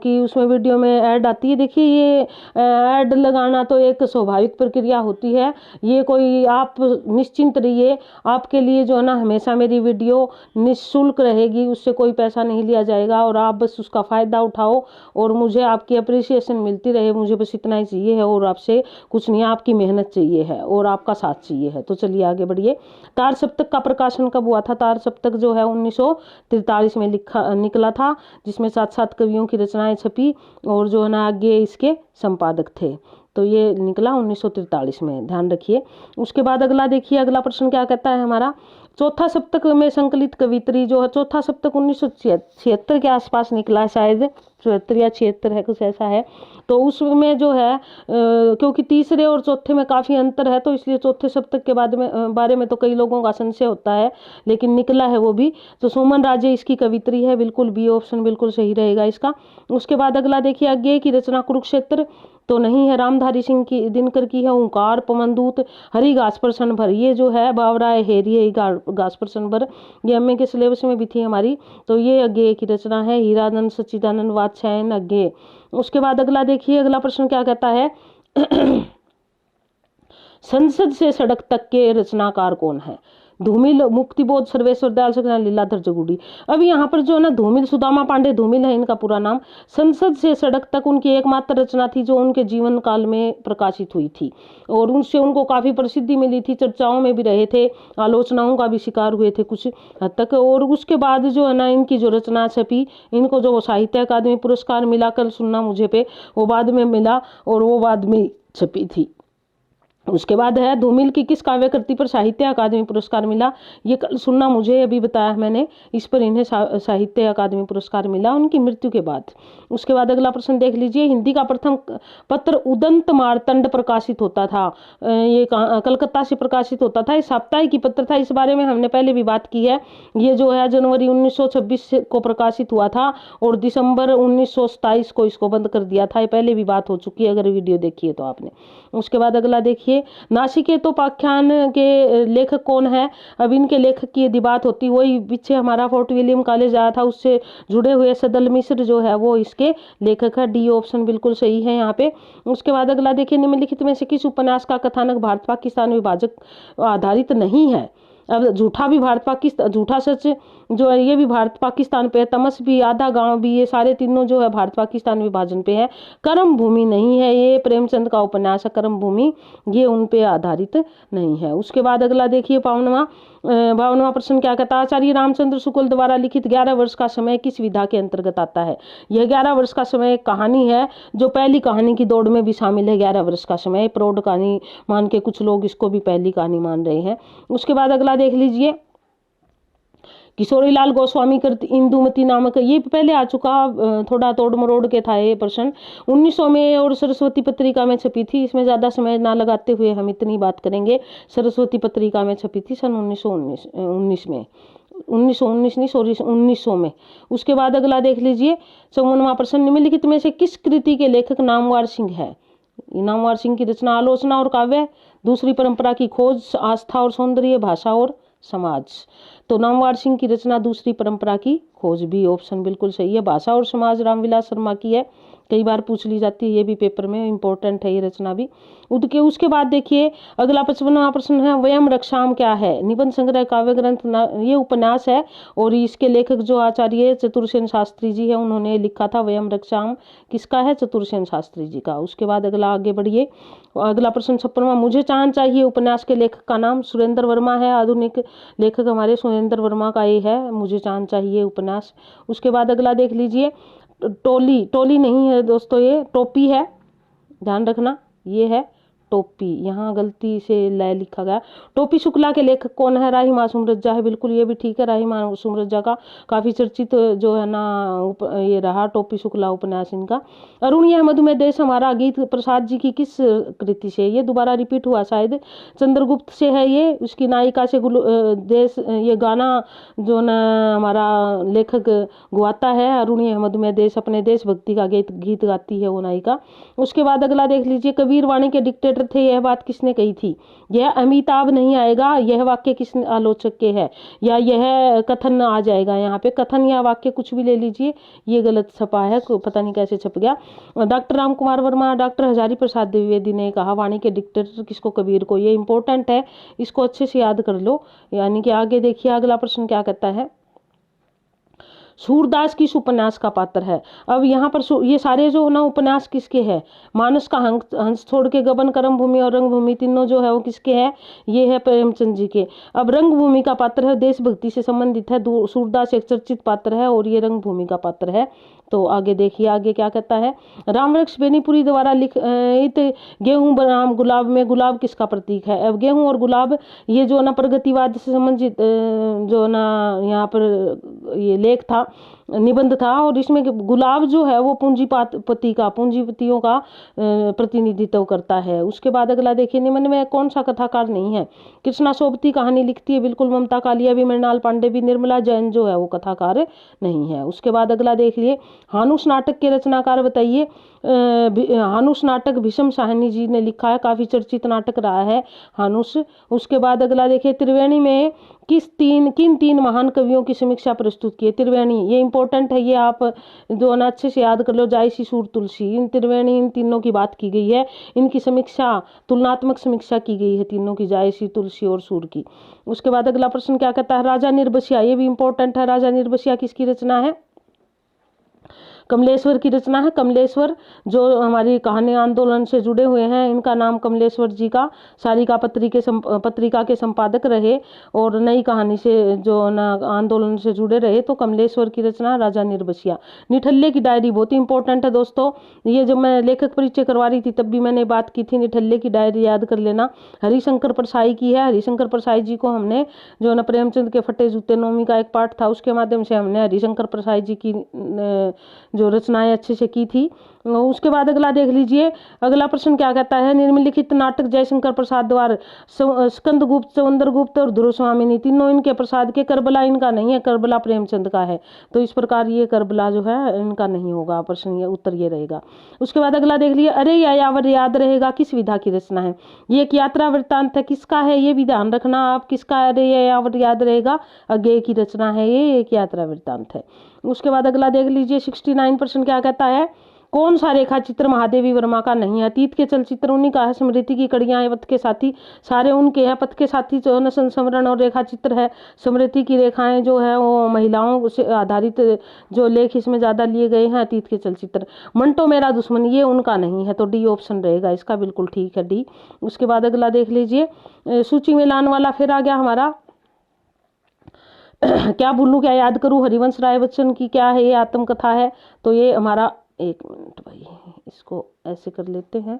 कि उसमें वीडियो में ऐड आती है। देखिए, ये ऐड लगाना तो एक स्वाभाविक प्रक्रिया होती है, ये कोई, आप निश्चिंत रहिए, आपके लिए जो है ना हमेशा मेरी वीडियो निःशुल्क रहेगी, उससे कोई पैसा नहीं लिया जाएगा, और आप बस उसका फ़ायदा उठाओ और मुझे आपकी अप्रिसिएशन मिलती रहे, मुझे बस इतना ही चाहिए है, और आपसे कुछ नहीं, आपकी मेहनत चाहिए है और आपका साथ चाहिए है। तो चलिए आगे बढ़िए। तार सप्तक का प्रकाशन कब हुआ था? तार सप्तक जो है 1943 में निकला था, जिसमें 7 कवियों की रचनाएं छपी, और जो है ना आगे इसके संपादक थे। तो ये निकला 1943 में, ध्यान रखिए। उसके बाद अगला देखिए, अगला प्रश्न क्या कहता है हमारा? चौथा सप्तक में संकलित कवित्री जो है, चौथा सप्तक 1976 के आसपास निकला है, शायद 74 या 76 है, कुछ ऐसा है। तो उसमें जो है क्योंकि तीसरे और चौथे में काफ़ी अंतर है, तो इसलिए चौथे सप्तक के बारे में तो कई लोगों का संशय होता है, लेकिन निकला है वो भी। तो सुमन राजे इसकी कवित्री है, बिल्कुल बी ऑप्शन बिल्कुल सही रहेगा इसका। उसके बाद अगला देखिए, अज्ञेय की रचना कुरुक्षेत्र तो नहीं है, रामधारी सिंह की दिनकर की है। ओंकार, पवनदूत, हरि घास पर सन भर, ये जो है बावरा हेरी है घास पर सन भर, ये एमए के सिलेबस में भी थी हमारी। तो ये अज्ञेय की रचना है। हीरानंद सच्चिदानंद वात्स्यायन अज्ञेय। उसके बाद अगला देखिए, अगला प्रश्न क्या कहता है? संसद से सड़क तक के रचनाकार कौन है? धूमिल मुक्तिबोध सर्वेश्वर दयाल सक्सेना लीलाधर जगूड़ी। अब यहाँ पर जो है ना धूमिल सुदामा पांडे धूमिल है इनका पूरा नाम। संसद से सड़क तक उनकी एकमात्र रचना थी जो उनके जीवन काल में प्रकाशित हुई थी और उनसे उनको काफी प्रसिद्धि मिली थी, चर्चाओं में भी रहे थे, आलोचनाओं का भी शिकार हुए थे कुछ हद तक। और उसके बाद जो है ना इनकी जो रचना छपी, इनको जो साहित्य अकादमी पुरस्कार मिला, कल सुनना मुझे पे, वो बाद में मिला और वो बाद में छपी थी। उसके बाद है धूमिल की किस काव्य कृति पर साहित्य अकादमी पुरस्कार मिला, ये कल सुनना मुझे, अभी बताया मैंने, इस पर इन्हें साहित्य अकादमी पुरस्कार मिला उनकी मृत्यु के बाद। उसके बाद अगला प्रश्न देख लीजिए, हिंदी का प्रथम पत्र उदंत मार्तंड प्रकाशित होता था, ये कलकत्ता से प्रकाशित होता था, ये साप्ताहिक पत्र था, इस बारे में हमने पहले भी बात की है। ये जो है जनवरी 1926 को प्रकाशित हुआ था और दिसंबर 1927 को इसको बंद कर दिया था, ये पहले भी बात हो चुकी है अगर वीडियो देखी है तो आपने। उसके बाद अगला देखिए, नासिकेतोपाख्यान के लेखक कौन है? अब इनके लेखक की यदि बात होती, वही पीछे हमारा फोर्ट विलियम कॉलेज आया था उससे जुड़े हुए सदल मिश्र जो है वो इसके लेखक है। डी ऑप्शन बिल्कुल सही है यहाँ पे। उसके बाद अगला देखिए, निम्नलिखित में से किस उपन्यास का कथानक भारत पाकिस्तान विभाजक आधारित नहीं है? अब झूठा भी भारत पाकिस्तान, झूठा सच जो है ये भी भारत पाकिस्तान पे है, तमस भी, आधा गांव भी, ये सारे तीनों जो है भारत पाकिस्तान विभाजन पे है। कर्म भूमि नहीं है, ये प्रेमचंद का उपन्यास है कर्म भूमि, ये उन पे आधारित नहीं है। उसके बाद अगला देखिए, 52वां प्रश्न क्या कहता है? आचार्य रामचंद्र शुक्ल द्वारा लिखित 11 वर्ष का समय किस विधा के अंतर्गत आता है? यह 11 वर्ष का समय एक कहानी है जो पहली कहानी की दौड़ में भी शामिल है। 11 वर्ष का समय प्रौढ़ कहानी मान के कुछ लोग इसको भी पहली कहानी मान रहे हैं। उसके बाद अगला देख लीजिए, किशोरीलाल गोस्वामी कृत इंदुमती नामक, ये पहले आ चुका, थोड़ा तोड़ मरोड़ के था ये प्रश्न, 1900 में और सरस्वती पत्रिका में छपी थी। इसमें ज़्यादा समय ना लगाते हुए हम इतनी बात करेंगे, सरस्वती पत्रिका में छपी थी सन 1919 में, 1919 नहीं सॉरी 1900 में। उसके बाद अगला देख लीजिए, 54वां प्रश्न, निम्नलिखित में से किस कृति के लेखक नामवर सिंह है? नामवर सिंह की रचना आलोचना और काव्य, दूसरी परंपरा की खोज, आस्था और सौंदर्य, भाषा और समाज। तो नामवर सिंह की रचना दूसरी परंपरा की खोज, भी ऑप्शन बिल्कुल सही है। भाषा और समाज रामविलास शर्मा की है, कई बार पूछ ली जाती है ये भी पेपर में, इंपॉर्टेंट है ये रचना भी। उसके बाद देखिए अगला 55वां प्रश्न है, वयम रक्षाम क्या है? निबंध संग्रह, काव्य ग्रंथ, ये उपन्यास है और इसके लेखक जो आचार्य चतुरसेन शास्त्री जी है उन्होंने लिखा था वयम रक्षाम, किसका है? चतुरसेन शास्त्री जी का। उसके बाद अगला आगे बढ़िए, अगला प्रश्न 56वां, मुझे चांद चाहिए उपन्यास के लेखक का नाम? सुरेंद्र वर्मा है, आधुनिक लेखक हमारे सुरेंद्र वर्मा का ये है मुझे चांद चाहिए उपन्यास। उसके बाद अगला देख लीजिए, टोली नहीं है दोस्तों, ये टोपी है, ध्यान रखना, ये है टोपी, यहाँ गलती से लय लिखा गया। टोपी शुक्ला के लेखक कौन है? राही मासूम रज्जा है, बिल्कुल ये भी ठीक है, राही मासूम रज्जा का काफी चर्चित जो है ना ये रहा टोपी शुक्ला उपन्यास इनका। अरुण यह मधुमेह देश हमारा गीत प्रसाद जी की किस कृति से? ये दोबारा रिपीट हुआ शायद, चंद्रगुप्त से है ये, उसकी नायिका से देश, ये गाना जो ना हमारा लेखक गवाता है, अरुण यह मधुमेह देश, अपने देशभक्ति का गीत गाती है वो नायिका। उसके बाद अगला देख लीजिए, कबीर वाणी के डिक्टेटर थे, यह बात किसने कही थी? यह अमिताभ नहीं आएगा, यह वाक्य किस आलोचक के है, या यह कथन आ जाएगा यहाँ पे, कथन या वाक्य कुछ भी ले लीजिए, ये गलत छपा है, पता नहीं कैसे छप गया। डॉक्टर राम कुमार वर्मा, डॉक्टर हजारी प्रसाद द्विवेदी ने कहा वाणी के डिक्टेटर किसको? कबीर को। ये इंपॉर्टेंट है, इसको अच्छे से याद कर लो। यानी कि आगे देखिए अगला प्रश्न क्या कहता है, सूरदास किस उपन्यास का पात्र है? अब यहाँ पर ये सारे जो ना उपन्यास किसके हैं? मानस का हंस छोड़ के गबन, कर्म भूमि और रंगभूमि तीनों जो है वो किसके हैं? ये है प्रेमचंद जी के। अब रंगभूमि का पात्र है, देशभक्ति से संबंधित है, सूरदास एक चर्चित पात्र है और ये रंगभूमि का पात्र है। तो आगे देखिए आगे क्या कहता है, रामवृक्ष बेनीपुरी द्वारा लिखित गेहूं बनाम गुलाब में गुलाब किसका प्रतीक है? अब गेहूं और गुलाब ये जो ना प्रगतिवाद से संबंधित जो ना यहाँ पर ये लेख था, निबंध था, और इसमें गुलाब जो है वो पूंजीपतियों का प्रतिनिधित्व करता है। उसके बाद अगला देखिए, निम्न में कौन सा कथाकार नहीं है? कृष्णा सोबती कहानी लिखती है, बिल्कुल ममता कालिया भी, मृणाल पांडे भी, निर्मला जैन जो है वो कथाकार नहीं है। उसके बाद अगला देख लिए, हानुस नाटक के रचनाकार बताइए। हानुस नाटक भीष्म साहनी जी ने लिखा है, काफी चर्चित नाटक रहा है हानुस। उसके बाद अगला देखिए, त्रिवेणी में किन तीन महान कवियों की समीक्षा प्रस्तुत की है? त्रिवेणी, ये इंपॉर्टेंट इंपॉर्टेंट है, ये आप जो है ना अच्छे से याद कर लो। जायसी, सूर, तुलसी, इन त्रिवेणी, इन तीनों की बात की गई है, इनकी समीक्षा, तुलनात्मक समीक्षा की गई है तीनों की, जायसी, तुलसी और सूर की। उसके बाद अगला प्रश्न क्या कहता है, राजा निर्बसिया, ये भी इंपॉर्टेंट है। राजा निर्बसिया किसकी रचना है? कमलेश्वर की रचना है। कमलेश्वर जो हमारी कहानी आंदोलन से जुड़े हुए हैं, इनका नाम कमलेश्वर जी का सारिका पत्रिका के संपादक रहे और नई कहानी से जो ना आंदोलन से जुड़े रहे, तो कमलेश्वर की रचना राजा निर्बसिया। निठल्ले की डायरी बहुत ही इंपॉर्टेंट है दोस्तों, ये जब मैं लेखक परिचय करवा रही थी तब भी मैंने बात की थी। निठल्ले की डायरी याद कर लेना। हरिशंकर परसाई की है। हरिशंकर परसाई जी को हमने जो ना प्रेमचंद के फटे जूते नौवीं का एक पाठ था, उसके माध्यम से हमने हरिशंकर परसाई जी की जो रचनाएं अच्छे से की थी। उसके बाद अगला देख लीजिए, अगला प्रश्न क्या कहता है, निम्नलिखित नाटक जयशंकर प्रसाद द्वारा स्कंदगुप्त, चंद्रगुप्त और ध्रुव स्वामिनी तीनों इनके प्रसाद के, करबला इनका नहीं है, करबला प्रेमचंद का है। तो इस प्रकार ये करबला जो है इनका नहीं होगा प्रश्न, ये उत्तर ये रहेगा। उसके बाद अगला देख लिया, अरे यायावर याद रहेगा किस विधा की रचना है? ये एक यात्रा वृत्तांत है, किसका है ये भी ध्यान रखना आप, किसका अरे यायावर याद रहेगा? अज्ञेय की रचना है, ये एक यात्रा वृत्तांत है। उसके बाद अगला देख लीजिए 69% क्या कहता है, कौन सा रेखा चित्र महादेवी वर्मा का नहीं है? अतीत के चलचित्र उन्हीं का है, स्मृति की कड़ियां, पथ के साथी सारे उनके हैं। पथ के साथी जो है संस्मरण और रेखा चित्र है। स्मृति की रेखाएं जो है वो महिलाओं से आधारित जो लेख इसमें ज्यादा लिए गए हैं। अतीत के चलचित्र, मंटो मेरा दुश्मन, ये उनका नहीं है, तो डी ऑप्शन रहेगा इसका, बिल्कुल ठीक है डी। उसके बाद अगला देख लीजिए, सूची में लाने वाला फिर आ गया हमारा क्या भूलूं क्या याद करूं, हरिवंश राय बच्चन की क्या है, ये आत्मकथा है। तो ये हमारा, एक मिनट भाई, इसको ऐसे कर लेते हैं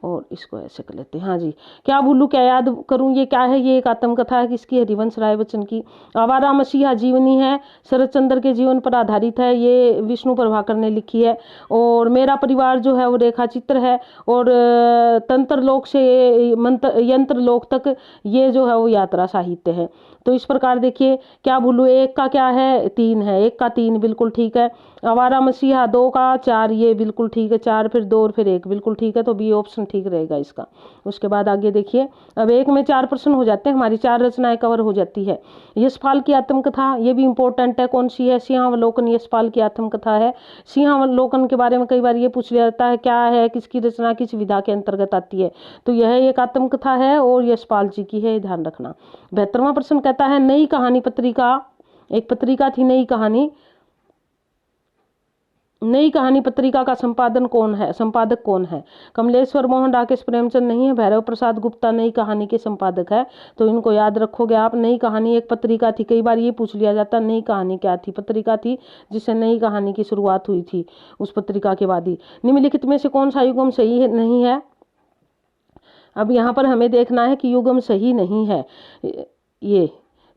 और इसको ऐसे कर लेते हैं। हाँ जी, क्या भूलूं क्या याद करूं, ये क्या है? ये एक आत्मकथा है, किसकी? हरिवंश राय बच्चन की। आवारा मसीहा जीवनी है, शरद चंद्र के जीवन पर आधारित है, ये विष्णु प्रभाकर ने लिखी है। और मेरा परिवार जो है वो रेखा चित्र है। और तंत्र लोक से यंत्र लोक तक ये जो है वो यात्रा साहित्य है। तो इस प्रकार देखिए, क्या भूलूं एक का क्या है? 3 है, एक का 3 बिल्कुल ठीक है। आवारा मसीहा 2 का 4, ये बिल्कुल ठीक है, 4 फिर 2 और फिर 1 बिल्कुल ठीक है, तो बी ऑप्शन ठीक रहेगा इसका। उसके बाद आगे देखिए, अब एक में 4 प्रश्न हो जाते हैं, हमारी 4 रचनाएं कवर हो जाती है। यशपाल की आत्मकथा, ये भी इंपॉर्टेंट है, कौन सी है? सिंहावलोकन यशपाल की आत्मकथा है। सिंहावलोकन के बारे में कई बार ये पूछ लिया जाता है, क्या है, किसकी रचना, किस विधा के अंतर्गत आती है? तो यह एक आत्मकथा है और यशपाल जी की है, ध्यान रखना। 72वां प्रश्न कहता है, नई कहानी पत्रिका, एक पत्रिका थी नई कहानी, नई कहानी पत्रिका का संपादक कौन है? कमलेश्वर मोहन, राकेश प्रेमचंद नहीं है, भैरव प्रसाद गुप्ता नई कहानी के संपादक है। तो इनको याद रखोगे आप। नई कहानी एक पत्रिका थी, कई बार ये पूछ लिया जाता नई कहानी क्या थी? पत्रिका थी जिससे नई कहानी की शुरुआत हुई थी, उस पत्रिका के बाद ही। निम्नलिखित में से कौन सा युग्म सही नहीं है? अब यहाँ पर हमें देखना है कि युग्म सही नहीं है। ये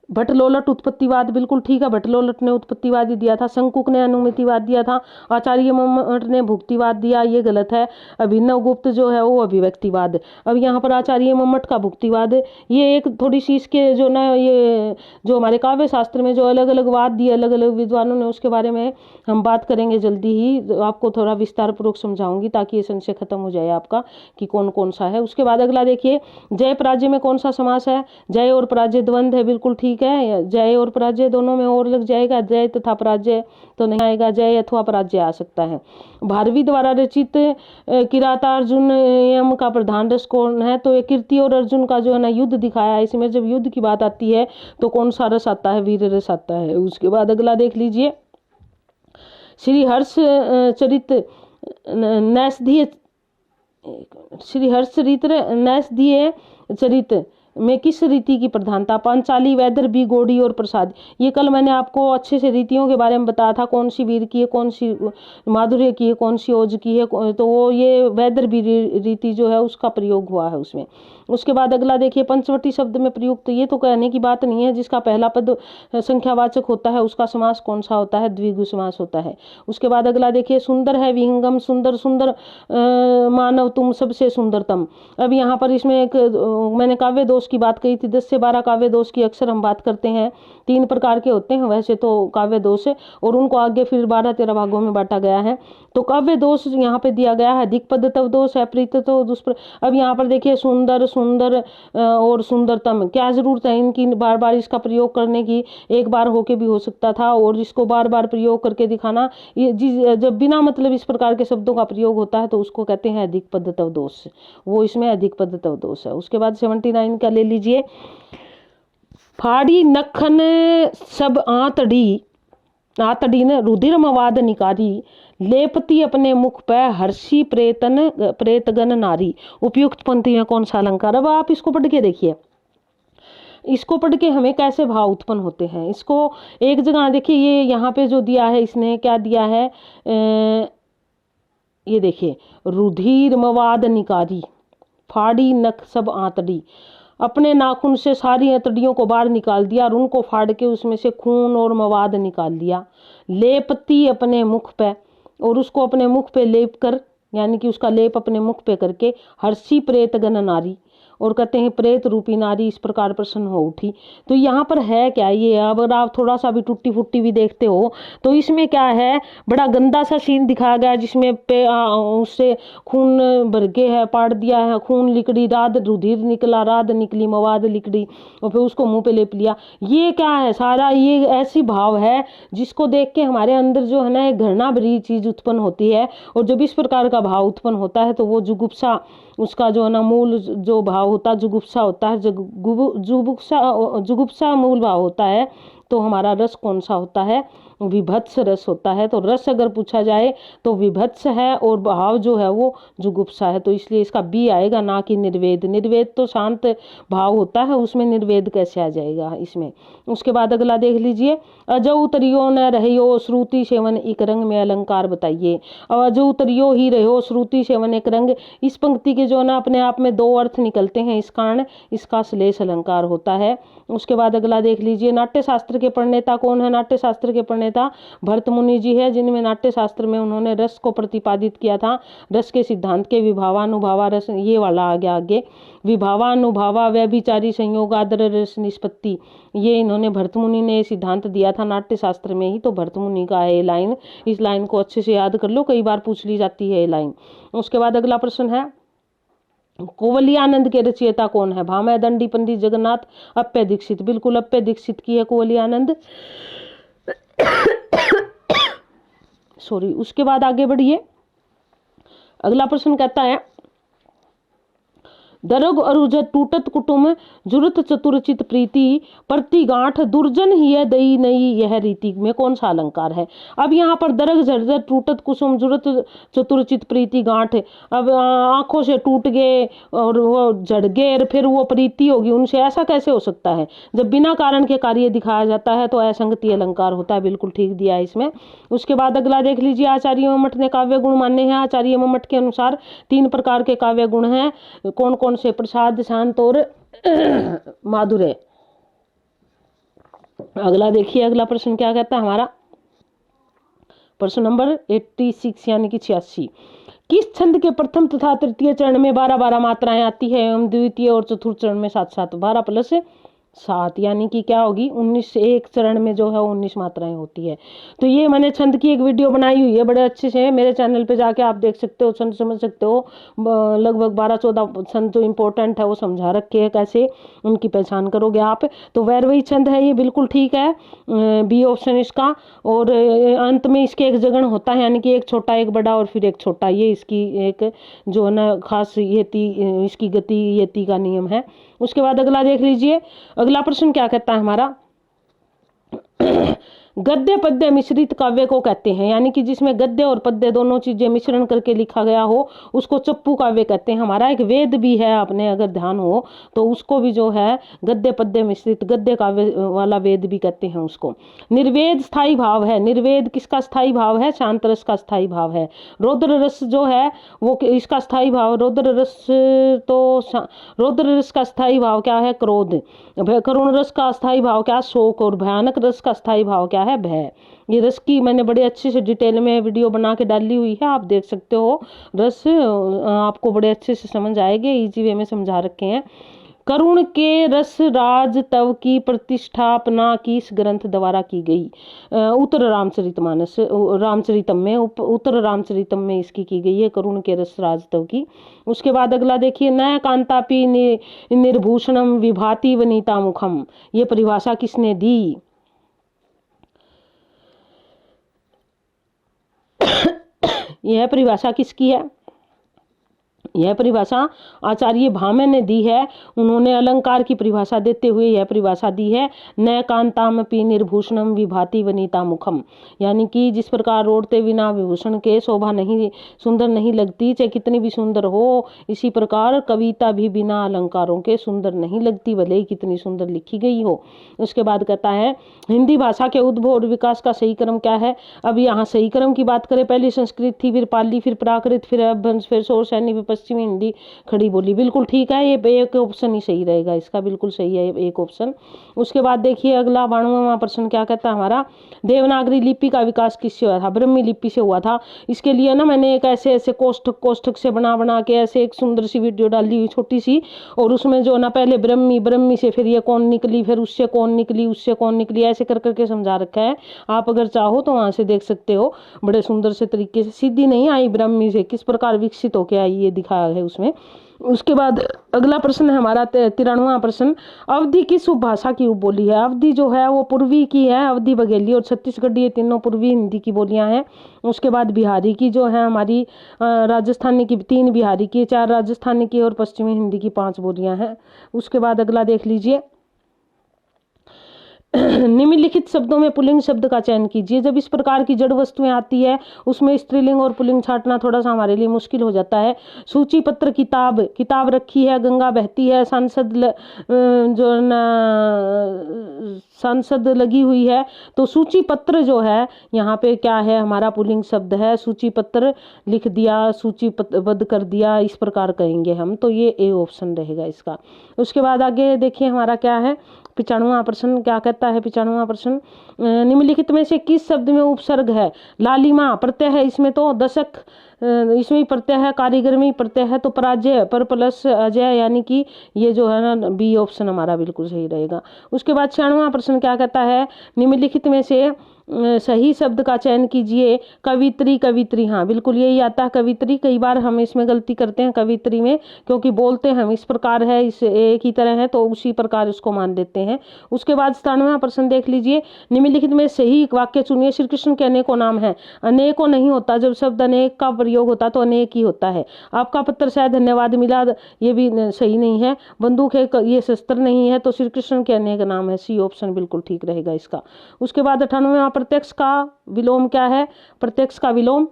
भट्टलोलट उत्पत्तिवाद बिल्कुल ठीक है, भट्टलोलट ने उत्पत्तिवादी दिया था। शंकुक ने अनुमितिवाद दिया था। आचार्य मम्मट ने भुक्तिवाद दिया, ये गलत है। अभिनव गुप्त जो है वो अभिव्यक्तिवाद। अब यहाँ पर आचार्य मम्मट का भुक्तिवाद, ये एक थोड़ी सी इसके जो ना ये जो हमारे काव्य शास्त्र में जो अलग अलग वाद दिए अलग अलग विद्वानों ने, उसके बारे में हम बात करेंगे जल्दी ही, आपको थोड़ा विस्तार पूर्वक समझाऊंगी ताकि ये संशय खत्म हो जाए आपका कि कौन कौन सा है। उसके बाद अगला देखिए, जय पराजय में कौन सा समास है? जय और पराजय द्वंद्व है, बिल्कुल ठीक है। जय और पराजय दोनों में और लग जाएगा, जय तथा पराजय तो नहीं आएगा, जय अथवा पराजय आ सकता है। भारवी द्वारा रचित किरातार्जुन यम का प्रधान रस कौन है? तो ये कीर्ति और अर्जुन का जो है ना युद्ध दिखाया है, इसमें जब युद्ध की बात आती है तो कौन सा रस आता है? वीर रस आता है। उसके बाद अगला देख लीजिए, श्री हर्ष चरित नैषधीय, श्री हर्षचरित नैषधीय चरित में किस रीति की प्रधानता? पांचाली, वैदर, बी गोड़ी और प्रसाद। ये कल मैंने आपको अच्छे से रीतियों के बारे में बताया था, कौन सी वीर की है, कौन सी माधुर्य की है, कौन सी ओज की है। तो वो ये वैदर बी रीति जो है उसका प्रयोग हुआ है उसमें। उसके बाद अगला देखिए, पंचवटी शब्द में प्रयुक्त, ये तो कहने की बात नहीं है, जिसका पहला पद संख्यावाचक होता है उसका समास कौन सा होता है? द्विगु समास होता है। उसके बाद अगला देखिए, सुंदर है विहंगम, सुंदर सुंदर मानव तुम सबसे सुंदरतम। अब यहाँ पर इसमें एक मैंने काव्य दोष दोष की बात कही थी, 10 से 12 काव्य दोष की अक्सर हम बात करते हैं। 3 प्रकार के होते हैं वैसे तो काव्य दोष, और उनको आगे फिर 12-13 भागों में बांटा गया है। तो काव्य दोष यहाँ पे दिया गया है, दिक्पद तव दोष है, प्रीत तो दुष्प्र। अब यहाँ पर देखिए सुंदर, सुंदर और सुंदरतम, क्या जरूरत है इनकी बार बार इसका प्रयोग करने की? एक बार होके भी हो सकता था, और इसको बार बार प्रयोग करके दिखाना, ये जब बिना मतलब इस प्रकार के शब्दों का प्रयोग होता है तो उसको कहते हैं अधिक पद तव दोष, वो इसमें अधिक पद तव दोष है। उसके बाद 79 का ले लीजिए, फाड़ी नखन सब आंतड़ी, आंतड़ी ने रुधिर मवाद निकारी, लेपती अपने मुख पे हर्षी प्रेतगन नारी। उपयुक्त पंक्तियां कौन सा अलंकार? अब आप इसको पढ़ के देखिए, इसको पढ़ के हमें कैसे भाव उत्पन्न होते हैं। इसको एक जगह देखिए, ये यहाँ पे जो दिया है, इसने क्या दिया है, ये देखिए, रुधिर मवाद निकारी, फाड़ी नख सब आंतड़ी, अपने नाखून से सारी आंतड़ियों को बाहर निकाल दिया और उनको फाड़ के उसमें से खून और मवाद निकाल दिया। लेपती अपने मुख पे, और उसको अपने मुख पे लेप कर, यानी कि उसका लेप अपने मुख पे करके, हर्षी प्रेतगन नारी, और कहते हैं प्रेत रूपी नारी इस प्रकार प्रसन्न हो उठी। तो यहाँ पर है क्या ये? अब अगर आप थोड़ा सा भी टूटी फुट्टी भी देखते हो तो इसमें क्या है, बड़ा गंदा सा सीन दिखाया गया जिसमें पे उससे खून भर के है, पाड़ दिया है, खून लिकड़ी, राध रुधिर निकला, राध निकली, मवाद लिकड़ी, और फिर उसको मुंह पे लेप लिया। ये क्या है सारा? ये ऐसी भाव है जिसको देख के हमारे अंदर जो है ना एक घृणा भरी चीज उत्पन्न होती है, और जब इस प्रकार का भाव उत्पन्न होता है तो वो जुगुप्सा, उसका जो है ना मूल जो भाव होता है जुगुप्सा होता है। जुगुप्सा मूल भाव होता है। तो हमारा रस कौन सा होता है? विभत्स रस होता है। तो रस अगर पूछा जाए तो विभत्स है, और भाव जो है वो जुगुप्सा है। तो इसलिए इसका बी आएगा, ना कि निर्वेद। निर्वेद तो शांत भाव होता है, उसमें निर्वेद कैसे आ जाएगा इसमें। उसके बाद अगला देख लीजिए, अजऊ तरियो न रहियो श्रुति सेवन एक रंग में अलंकार बताइए। अब अजऊ तरियो ही रहो श्रुति सेवन एक रंग, इस पंक्ति के जो ना अपने आप में 2 अर्थ निकलते हैं, इस कारण इसका श्लेष अलंकार होता है। उसके बाद अगला देख लीजिए, नाट्य शास्त्र के प्रणेता कौन है? नाट्य शास्त्र के प्रणेता भरत मुनि जी है, जिनमें नाट्य शास्त्र में उन्होंने रस को प्रतिपादित किया था। रस के सिद्धांत के विभावानुभावा रस, ये वाला आ गया आगे, विभावानुभावा व्यभिचारी संयोग आदर रस निष्पत्ति, ये इन्होंने भरत मुनि ने सिद्धांत दिया था नाट्य शास्त्र में ही। तो भरत मुनि का है ये लाइन, इस लाइन को अच्छे से याद कर लो, कई बार पूछ ली जाती है ये लाइन। उसके बाद अगला प्रश्न है, कुवलयानंद के रचयिता कौन है? भामह दंडी पंडित जगन्नाथ अप्पय दीक्षित। बिल्कुल अप्पय दीक्षित की है कुवलयानंद। सॉरी। उसके बाद आगे बढ़िए, अगला प्रश्न कहता है, दरग अरुझत टूटत कुटुम जुरत चतुरचित प्रीति, प्रति गांठ दुर्जन ही दई नई यह रीति में कौन सा अलंकार है? अब यहाँ पर दरग झरझट टूटत कुसुम जुरत चतुरचित प्रीति गांठ, अब आंखों से टूट गए और वो झड़ गए और फिर वो प्रीति होगी उनसे, ऐसा कैसे हो सकता है? जब बिना कारण के कार्य दिखाया जाता है तो असंगति अलंकार होता है। बिल्कुल ठीक दिया है इसमें। उसके बाद अगला देख लीजिए, आचार्य मम्मट ने काव्य गुण माने हैं। आचार्य मम्मट के अनुसार 3 प्रकार के काव्य गुण हैं। कौन कौन से? प्रसाद, शांत और माधुर्य। अगला देखिए, अगला प्रश्न क्या कहता है हमारा, प्रश्न नंबर 86 यानी कि 86। किस छंद के प्रथम तथा तृतीय चरण में 12-12 मात्राएं आती है एवं द्वितीय और चतुर्थ चरण में 7-7? 12 + 7 यानी कि क्या होगी 19। एक चरण में जो है 19 मात्राएं होती है। तो ये मैंने छंद की एक वीडियो बनाई हुई है बड़े अच्छे से, मेरे चैनल पे जाके आप देख सकते हो, छंद समझ सकते हो। लगभग 12-14 छंद जो इम्पोर्टेंट है वो समझा रखे हैं, कैसे उनकी पहचान करोगे आप। तो वैरवही छंद है ये, बिल्कुल ठीक है, बी ऑप्शन इसका। और अंत में इसके एक जगण होता है, यानी कि एक छोटा एक बड़ा और फिर एक छोटा, ये इसकी एक जो है ना खास यति, इसकी गति यति का नियम है। उसके बाद अगला देख लीजिए, अगला प्रश्न क्या कहता है हमारा, गद्य पद्य मिश्रित काव्य को कहते हैं, यानी कि जिसमें गद्य और पद्य दोनों चीजें मिश्रण करके लिखा गया हो उसको चप्पू काव्य कहते हैं। हमारा एक वेद भी है, आपने अगर ध्यान हो तो उसको भी जो है गद्य पद्य मिश्रित गद्य काव्य वाला वेद भी कहते हैं उसको। निर्वेद स्थायी भाव है। निर्वेद किसका स्थायी भाव है? शांत रस का स्थायी भाव है। रौद्र रस जो है वो इसका स्थायी भाव, रौद्र रस तो रौद्र रस का स्थायी भाव क्या है? क्रोध। करुण रस का स्थायी भाव क्या? शोक। और भयानक रस का स्थायी भाव क्या है? भय। ये रस की मैंने बड़े अच्छे से डिटेल में वीडियो बना के डाली हुई है, आप देख सकते हो। रस आपको बड़े अच्छे से समझ आएंगे, इजी वे में समझा रखे हैं। करुण के रस राज तव की प्रतिष्ठापना किस ग्रंथ द्वारा की गई? उत्तर रामचरितमानस, रामचरितम में, उत्तर रामचरितम में इसकी की गई है, करुण के रस राज तव की। उसके बाद अगला देखिए, न कांतापि निर्भूषणम विभाति वनिता मुखम, ये परिभाषा किसने दी? यह परिभाषा किसकी है? यह परिभाषा आचार्य भामह ने दी है। उन्होंने अलंकार की परिभाषा देते हुए यह परिभाषा दी है, न कांतामपि निर्भूषणम विभाति वनिता मुखम, यानी कि जिस प्रकार ओढ़ते बिना विभूषण के शोभा नहीं, सुंदर नहीं लगती, चाहे कितनी भी सुंदर हो, इसी प्रकार कविता भी बिना अलंकारों के सुंदर नहीं लगती, भले ही कितनी सुंदर लिखी गई हो। उसके बाद कहता है, हिंदी भाषा के उद्भव और विकास का सही क्रम क्या है? अब यहाँ सही क्रम की बात करें, पहले संस्कृत थी, फिर पाली, फिर प्राकृत, फिर अपभ्रंश, फिर शौरसैनी, फिर पश्चिमी हिंदी, खड़ी बोली। बिल्कुल ठीक है, ये एक ऑप्शन ही सही रहेगा इसका, बिल्कुल सही है एक ऑप्शन। उसके बाद देखिए अगला 92वां प्रश्न क्या कहता है हमारा, देवनागरी लिपि का विकास किससे हुआ था? ब्रह्मी लिपि से हुआ था। इसके लिए ना मैंने एक ऐसे कोष्ठक से बना के ऐसे एक सुंदर सी वीडियो डाली हुई छोटी सी, और उसमें जो ना पहले ब्रह्मी से फिर ये कौन निकली, फिर उससे कौन निकली, उससे कौन निकली, ऐसे कर करके समझा रखा है। आप अगर चाहो तो वहां से देख सकते हो, बड़े सुंदर से तरीके से। सीधी नहीं आई ब्रह्मी से, किस प्रकार विकसित होके आई ये दिखाया है उसमें। उसके बाद अगला प्रश्न है हमारा 93वां प्रश्न, अवधि किस उपभाषा की उपबोली है? अवधि जो है वो पूर्वी की है, अवधि, बघेली और छत्तीसगढ़ी, ये तीनों पूर्वी हिंदी की बोलियां हैं। उसके बाद बिहारी की जो है हमारी, राजस्थानी की 3 बिहारी की, 4 राजस्थानी की और पश्चिमी हिंदी की 5 बोलियां हैं। उसके बाद अगला देख लीजिए, निम्नलिखित शब्दों में पुल्लिंग शब्द का चयन कीजिए। जब इस प्रकार की जड़ वस्तुएं आती है उसमें स्त्रीलिंग और पुल्लिंग छांटना थोड़ा सा हमारे लिए मुश्किल हो जाता है। सूची पत्र, किताब, किताब रखी है, गंगा बहती है, जो न सांसद लगी हुई है, तो सूची पत्र जो है यहाँ पे क्या है, हमारा पुल्लिंग शब्द है। सूची पत्र लिख दिया, सूचीबद्ध कर दिया, इस प्रकार कहेंगे हम, तो ये ए ऑप्शन रहेगा इसका। उसके बाद आगे देखिए हमारा क्या है, 95वां प्रश्न क्या कहता है? 95वां प्रश्न, निम्नलिखित में से किस शब्द में उपसर्ग है? लालिमा प्रत्यय है इसमें, तो दशक इसमें प्रत्यय है, कारीगर में प्रत्यय है, तो पराजय पर प्लस अजय, यानी कि ये जो है ना बी ऑप्शन हमारा बिल्कुल सही रहेगा। उसके बाद 96वां प्रश्न क्या कहता है, निम्नलिखित में से सही शब्द का चयन कीजिए। कवित्री, कवित्री, हाँ बिल्कुल यही आता है कवित्री। कई बार हम इसमें गलती करते हैं कवित्री में, क्योंकि बोलते हम इस प्रकार है, इस एक ही तरह है, तो उसी प्रकार इसको मान देते हैं। उसके बाद 97वां प्रश्न देख लीजिए, निम्नलिखित में सही वाक्य चुनिए। श्री कृष्ण के अनेकों नाम है, अनेकों नहीं होता, जब शब्द अनेक का प्रयोग होता तो अनेक ही होता है। आपका पत्र शायद धन्यवाद मिला, ये भी सही नहीं है। बंदूक है, ये शस्त्र नहीं है, तो श्री कृष्ण के अनेक नाम है, सी ऑप्शन बिल्कुल ठीक रहेगा इसका। उसके बाद 98वां, प्रत्यक्ष का विलोम क्या है? प्रत्यक्ष का विलोम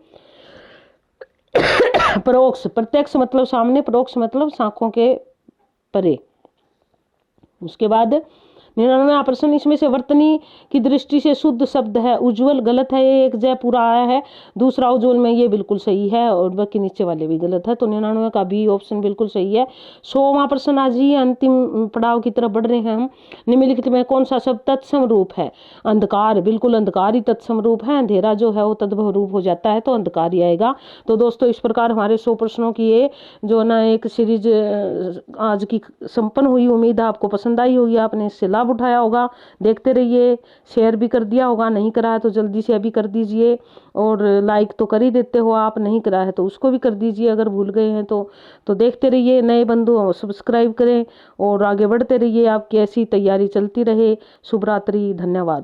परोक्ष, प्रत्यक्ष मतलब सामने, परोक्ष मतलब शाखों के परे। उसके बाद 99वां प्रश्न, इसमें से वर्तनी की दृष्टि से शुद्ध शब्द है उज्जवल, गलत है, ये एक जय पूरा आया है। दूसरा उज्जवल में ये बिल्कुल सही है, और बाकी नीचे वाले भी गलत है, तो 99 का बी ऑप्शन बिल्कुल सही है। 100वां प्रश्न, आज ही अंतिम पड़ाव की तरफ बढ़ रहे हैं हम। निम्नलिखित में कौन सा शब्द तत्सम रूप है? अंधकार, बिल्कुल अंधकार ही तत्सम रूप है, अंधेरा जो है वो तद्भव रूप हो जाता है, तो अंधकार ही आएगा। तो दोस्तों इस प्रकार हमारे 100 प्रश्नों की ये जो ना एक सीरीज आज की संपन्न हुई। उम्मीद है आपको पसंद आई होगी, आपने इससे लाभ उठाया होगा। देखते रहिए, शेयर भी कर दिया होगा, नहीं करा है तो जल्दी से अभी कर दीजिए, और लाइक तो कर ही देते हो आप, नहीं करा है तो उसको भी कर दीजिए अगर भूल गए हैं तो देखते रहिए। नए बंधु सब्सक्राइब करें और आगे बढ़ते रहिए, आपकी ऐसी तैयारी चलती रहे। शुभ रात्रि, धन्यवाद।